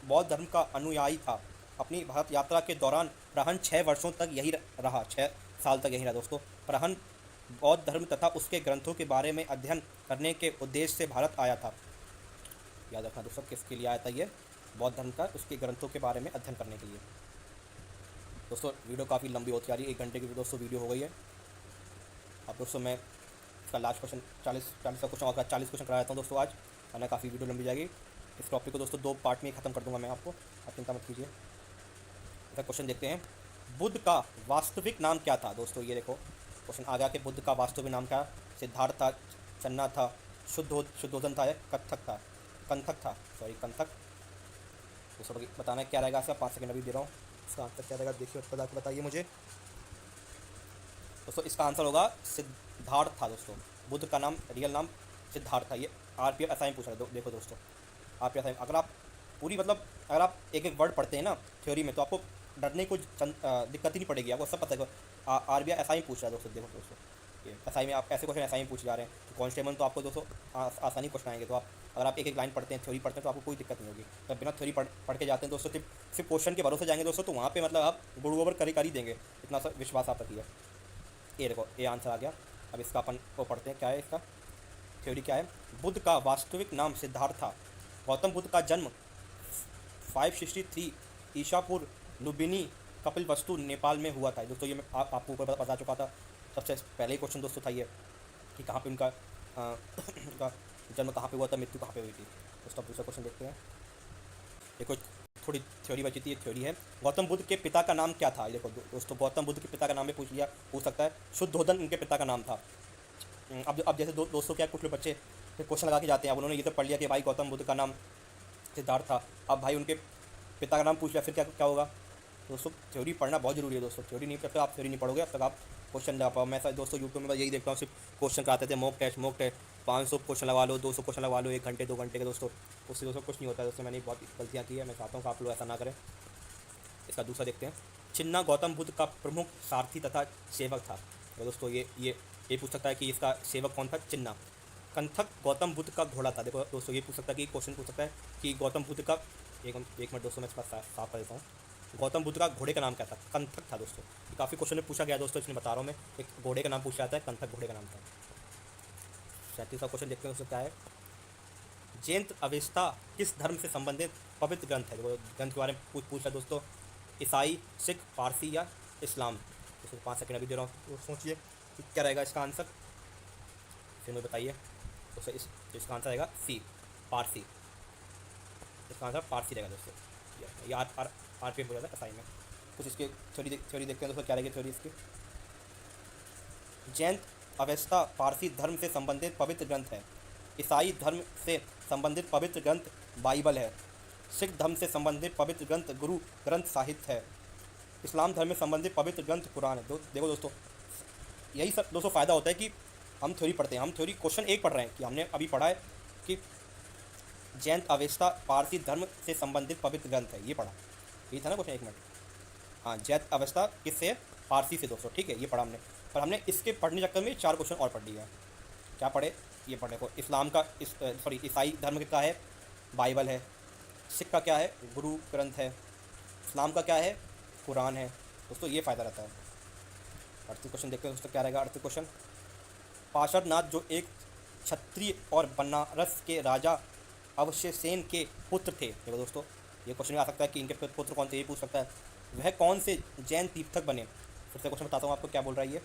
बौद्ध धर्म का अनुयायी था। अपनी भारत यात्रा के दौरान फ्राहन 6 वर्षों तक यही रहा, 6 साल तक यही रहा दोस्तों। फ्राहन बौद्ध धर्म तथा उसके ग्रंथों के बारे में अध्ययन करने के उद्देश्य से भारत आया था। याद रखना दोस्तों किसके लिए आया था ये? बौद्ध धर्म का उसके ग्रंथों के बारे में अध्ययन करने के लिए। दोस्तों वीडियो काफ़ी लंबी होती जा रही है, 1 घंटे की दोस्तों वीडियो हो गई है। अब दोस्तों मैं इसका लास्ट क्वेश्चन 40 का क्वेश्चन और 40 क्वेश्चन कराता हूँ दोस्तों आज, वरना काफ़ी वीडियो लंबी जाएगी। इस टॉपिक को दोस्तों 2 पार्ट में ख़त्म कर दूंगा मैं आपको, आप चिंता मत कीजिए। इसका क्वेश्चन देखते हैं, बुद्ध का वास्तविक नाम क्या था? दोस्तों ये देखो क्वेश्चन आ गया कि बुद्ध का वास्तविक नाम क्या? सिद्धार्थ था, चन्ना था, शुद्धोधन था, कंथक था। दोस्तों बताना है क्या रहेगा इसका। 5 सेकंड अभी दे रहा हूँ। इसका आंसर क्या रहेगा देखिए, बताइए मुझे दोस्तों। इसका आंसर होगा सिद्धार्थ था दोस्तों। बुद्ध का नाम, रियल नाम सिद्धार्थ था। ये RPF असाइन पूछ रहा है। देखो दोस्तों, RPF असाइन, अगर आप पूरी मतलब अगर आप एक एक वर्ड पढ़ते हैं ना थ्योरी में, तो आपको डरने को दिक्कत ही नहीं पड़ेगी, आपको सब पता है। RBI असाइन पूछ रहा है दोस्तों। देखो दोस्तों, ये एसआई में आप ऐसे क्वेश्चन एसआई में पूछ जा रहे हैं, तो कांस्टेबल तो आपको दोस्तों आसानी क्वेश्चन आएंगे। तो आप अगर आप एक एक लाइन पढ़ते हैं, थ्योरी पढ़ते हैं, तो आपको कोई दिक्कत नहीं होगी। जब बिना थ्योरी पढ़ के जाते हैं दोस्तों, सिर्फ क्वेश्चन के भरोसे जाएंगे दोस्तों, तो वहाँ पे मतलब आप गुड़ गोबर कर ही देंगे, इतना सा विश्वास आप रखिए। ये देखो, ये आंसर आ गया। अब इसका अपन वो पढ़ते हैं, क्या है इसका थ्योरी क्या है। बुद्ध का वास्तविक नाम सिद्धार्थ था। गौतम बुद्ध का जन्म 563 ईशापुर लुम्बिनी कपिलवस्तु नेपाल में हुआ था। दोस्तों ये मैं आपको ऊपर बता चुका था, सबसे पहले ही क्वेश्चन दोस्तों था ये, कि कहाँ पे उनका उनका जन्म कहाँ पे हुआ था, मृत्यु कहाँ पे हुई थी। दोस्तों अब दूसरा क्वेश्चन देखते हैं। देखो थोड़ी थ्योरी बची थी, ये थ्योरी है। गौतम बुद्ध के पिता का नाम क्या था। देखो दोस्तों, गौतम बुद्ध के पिता का नाम भी पूछ सकता है। शुद्धोधन उनके पिता का नाम था। अब जैसे दोस्तों क्या, कुछ लोग बच्चे क्वेश्चन लगा के जाते हैं। अब उन्होंने ये तो पढ़ लिया कि भाई गौतम बुद्ध का नाम सिद्धार्थ था, अब भाई उनके पिता का नाम पूछ लिया, फिर क्या क्या होगा। दोस्तों थ्योरी पढ़ना बहुत जरूरी है दोस्तों। थ्योरी नहीं करते, आप थ्योरी नहीं पढ़ोगे, अब तक आप क्वेश्चन लगा पाओ। मैं सर दोस्तों यूट्यूब में बस यही देखता हूँ, सिर्फ क्वेश्चन कराते थे, मॉक टेस्ट 500 क्वेश्चन लगा लो, 200 क्वेश्चन लगा लो 1 घंटे 2 घंटे के दोस्तों, उससे दोस्तों कुछ नहीं होता है दोस्तों। मैंने बहुत गलतियाँ की है, मैं चाहता हूँ कि आप लोग ऐसा ना करें। इसका दूसरा देखते हैं। चिन्ना गौतम बुद्ध का प्रमुख सारथी तथा सेवक था। तो दोस्तों ये पूछ सकता है कि इसका सेवक कौन था। चिन्ना। कंथक गौतम बुद्ध का घोड़ा था। देखो दोस्तों, ये पूछ सकता है कि क्वेश्चन पूछ सकता है कि गौतम बुद्ध का, एक मिनट दोस्तों, मैं इसका साफ कर देता हूँ। गौतम बुद्ध का घोड़े का नाम क्या था। कंथक था दोस्तों। ये काफ़ी क्वेश्चन में पूछा गया दोस्तों, इसलिए बता रहा हूँ मैं। एक घोड़े का नाम पूछा जाता है, कंथक घोड़े का नाम था। 37वां क्वेश्चन देखते हैं दोस्तों, क्या है। जैन अवेस्ता किस धर्म से संबंधित पवित्र ग्रंथ है। वो ग्रंथ के बारे में पूछ रहा है दोस्तों। ईसाई, सिख, पारसी या इस्लाम। दोस्तों 5 सेकंड अभी दे रहा हूँ, सोचिए कि क्या रहेगा इसका आंसर, फिर मुझे बताइए। दोस्तों इसका आंसर रहेगा सी, पारसी। इसका आंसर पारसी रहेगा दोस्तों। ये आर पे बोला था कसाई में। कुछ इसके थ्योरी देखते हैं दोस्तों, क्या रहेगी थ्योरी इसकी। जैन अवेस्ता पारसी धर्म से संबंधित पवित्र ग्रंथ है। ईसाई धर्म से संबंधित पवित्र ग्रंथ बाइबल है। सिख धर्म से संबंधित पवित्र ग्रंथ गुरु ग्रंथ साहित्य है। इस्लाम धर्म में संबंधित पवित्र ग्रंथ कुरान है। देखो दोस्तों, यही सब दोस्तों फ़ायदा होता है कि हम थ्योरी पढ़ते हैं। हम थ्योरी क्वेश्चन एक पढ़ रहे हैं, कि हमने अभी पढ़ा है कि जैन अवेस्ता पारसी धर्म से संबंधित पवित्र ग्रंथ है, ये पढ़ा, ये था ना क्वेश्चन। 1 मिनट, हाँ, जैन अवेस्ता किससे, पारसी से दोस्तों, ठीक है, ये पढ़ा हमने। पर हमने इसके पढ़ने चक्कर में 4 क्वेश्चन और पढ़ लिए हैं। क्या पढ़े, ये पढ़ने को। इस्लाम का ईसाई धर्म का है बाइबल है। सिख का क्या है, गुरु ग्रंथ है। इस्लाम का क्या है, कुरान है दोस्तों, ये फ़ायदा रहता है। 38 क्वेश्चन देखते हैं दोस्तों, क्या रहेगा 38 क्वेश्चन। पार्श्वनाथ जो एक क्षत्रिय और बनारस के राजा अवशेसेन के पुत्र थे। देखो दोस्तों, ये क्वेश्चन आ सकता है कि इनके पुत्र कौन थे, ये पूछ सकता है। वह कौन से जैन तीर्थक बने। फिर से क्वेश्चन बताता हूँ आपको, क्या बोल रहा है ये।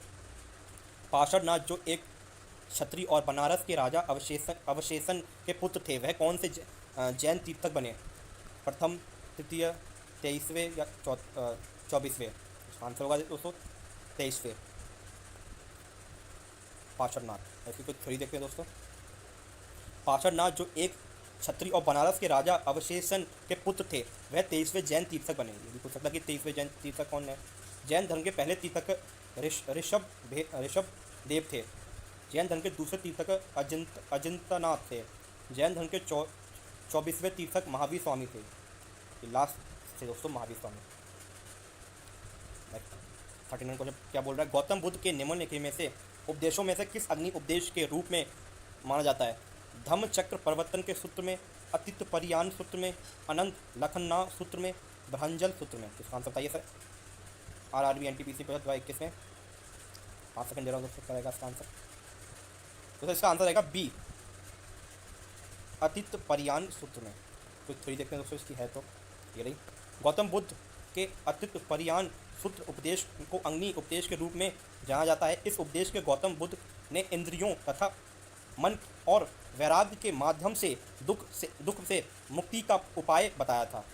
पार्श्वनाथ जो एक क्षत्रिय और बनारस के राजा अवशेषन के पुत्र थे, वह कौन से जैन तीर्थक बने। प्रथम, तृतीय, 23वें या 24वें। आंसर होगा दोस्तों 23वें, पार्श्वनाथ। ऐसी कुछ थ्योरी देखते हैं दोस्तों। पार्श्वनाथ जो एक क्षत्रिय और बनारस के राजा अवशेषन के पुत्र थे, वह 23वें जैन तीर्थक बने। ये भी पूछ सकता कि 23वें जैन तीर्थक कौन है। जैन धर्म के पहले तीर्थक ऋषभ देव थे। जैन धर्म के दूसरे तीर्थक अजिंतनाथ थे। जैन धर्म के 24वें तीर्थक महावीर स्वामी थे। लास्ट थे दोस्तों महावीर स्वामी। 39 क्वेश्चन क्या बोल रहा है। गौतम बुद्ध के निम्नलिखित में से उपदेशों में से किस अग्नि उपदेश के रूप में माना जाता है। धम्म चक्र प्रवर्तन के सूत्र में, अतित परियान सूत्र में, अनंत लखनना सूत्र में, ब्रह्मजल सूत्र में। इसका आंसर बताइए सर। RRB NTPC 2021 में 5 सेकंड दे रहा हूँ दोस्तों, क्या रहेगा इसका आंसर। तो इसका आंसर रहेगा बी, अतित परियान सूत्र में। तो थोड़ी देखते हैं दोस्तों इसकी है, तो ये रही। गौतम बुद्ध के अतित परियान सूत्र उपदेश को अग्नि उपदेश के रूप में जाना जाता है। इस उपदेश के गौतम बुद्ध ने इंद्रियों तथा मन और वैराग्य के माध्यम से दुख से मुक्ति का उपाय बताया था।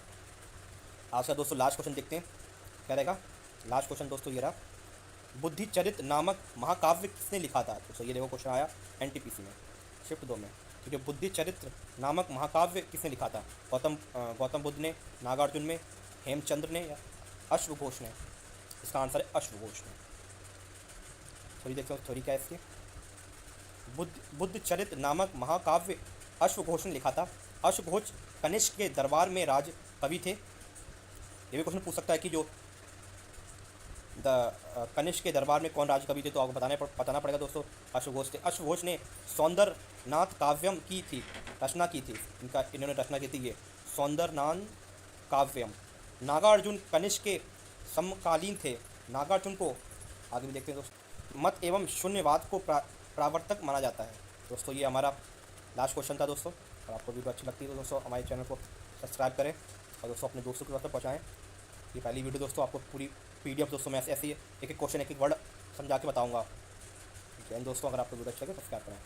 आज का दोस्तों लास्ट क्वेश्चन देखते हैं, क्या रहेगा लास्ट क्वेश्चन दोस्तों। ये रहा, बुद्धिचरित नामक महाकाव्य किसने लिखा था। तो ये देखो क्वेश्चन आया NTPC में शिफ्ट 2 में, ठीक है। बुद्धिचरित्र नामक महाकाव्य किसने लिखा था। गौतम बुद्ध ने, नागार्जुन में, हेमचंद्र ने या अश्वघोष ने। इसका आंसर है अश्वघोष ने। थोड़ी देखते हो थोड़ी क्या है इसकी। बुद्धचरित्र नामक महाकाव्य अश्वघोष ने लिखा था। अश्वघोष कनिष्क के दरबार में राज कवि थे। ये भी क्वेश्चन पूछ सकता है कि जो कनिष्क के दरबार में कौन राज कवि थे, तो आपको बताना पड़ेगा दोस्तों। अश्वघोष थे। अश्वघोष ने सौंदरनाथ काव्यम की थी, रचना की थी। इन्होंने रचना की थी ये सौंदरनाथ काव्यम। नागार्जुन कनिष्क के समकालीन थे। नागार्जुन को आगे भी देखते हैं दोस्तों। मत एवं शून्यवाद को प्रावर्तक माना जाता है। दोस्तों ये हमारा लास्ट क्वेश्चन था दोस्तों। और आपको वीडियो अच्छी लगती है तो दोस्तों हमारे चैनल को सब्सक्राइब करें और दोस्तों अपने दोस्तों के पास पहुँचाएँ। ये पहली वीडियो दोस्तों, आपको पूरी PDF दोस्तों मैं ऐसे एक एक क्वेश्चन एक एक वर्ड समझा के बताऊँगा। जैन दोस्तों, अगर आपको वीडियो अच्छा लगे तो सब्सक्राइब करें।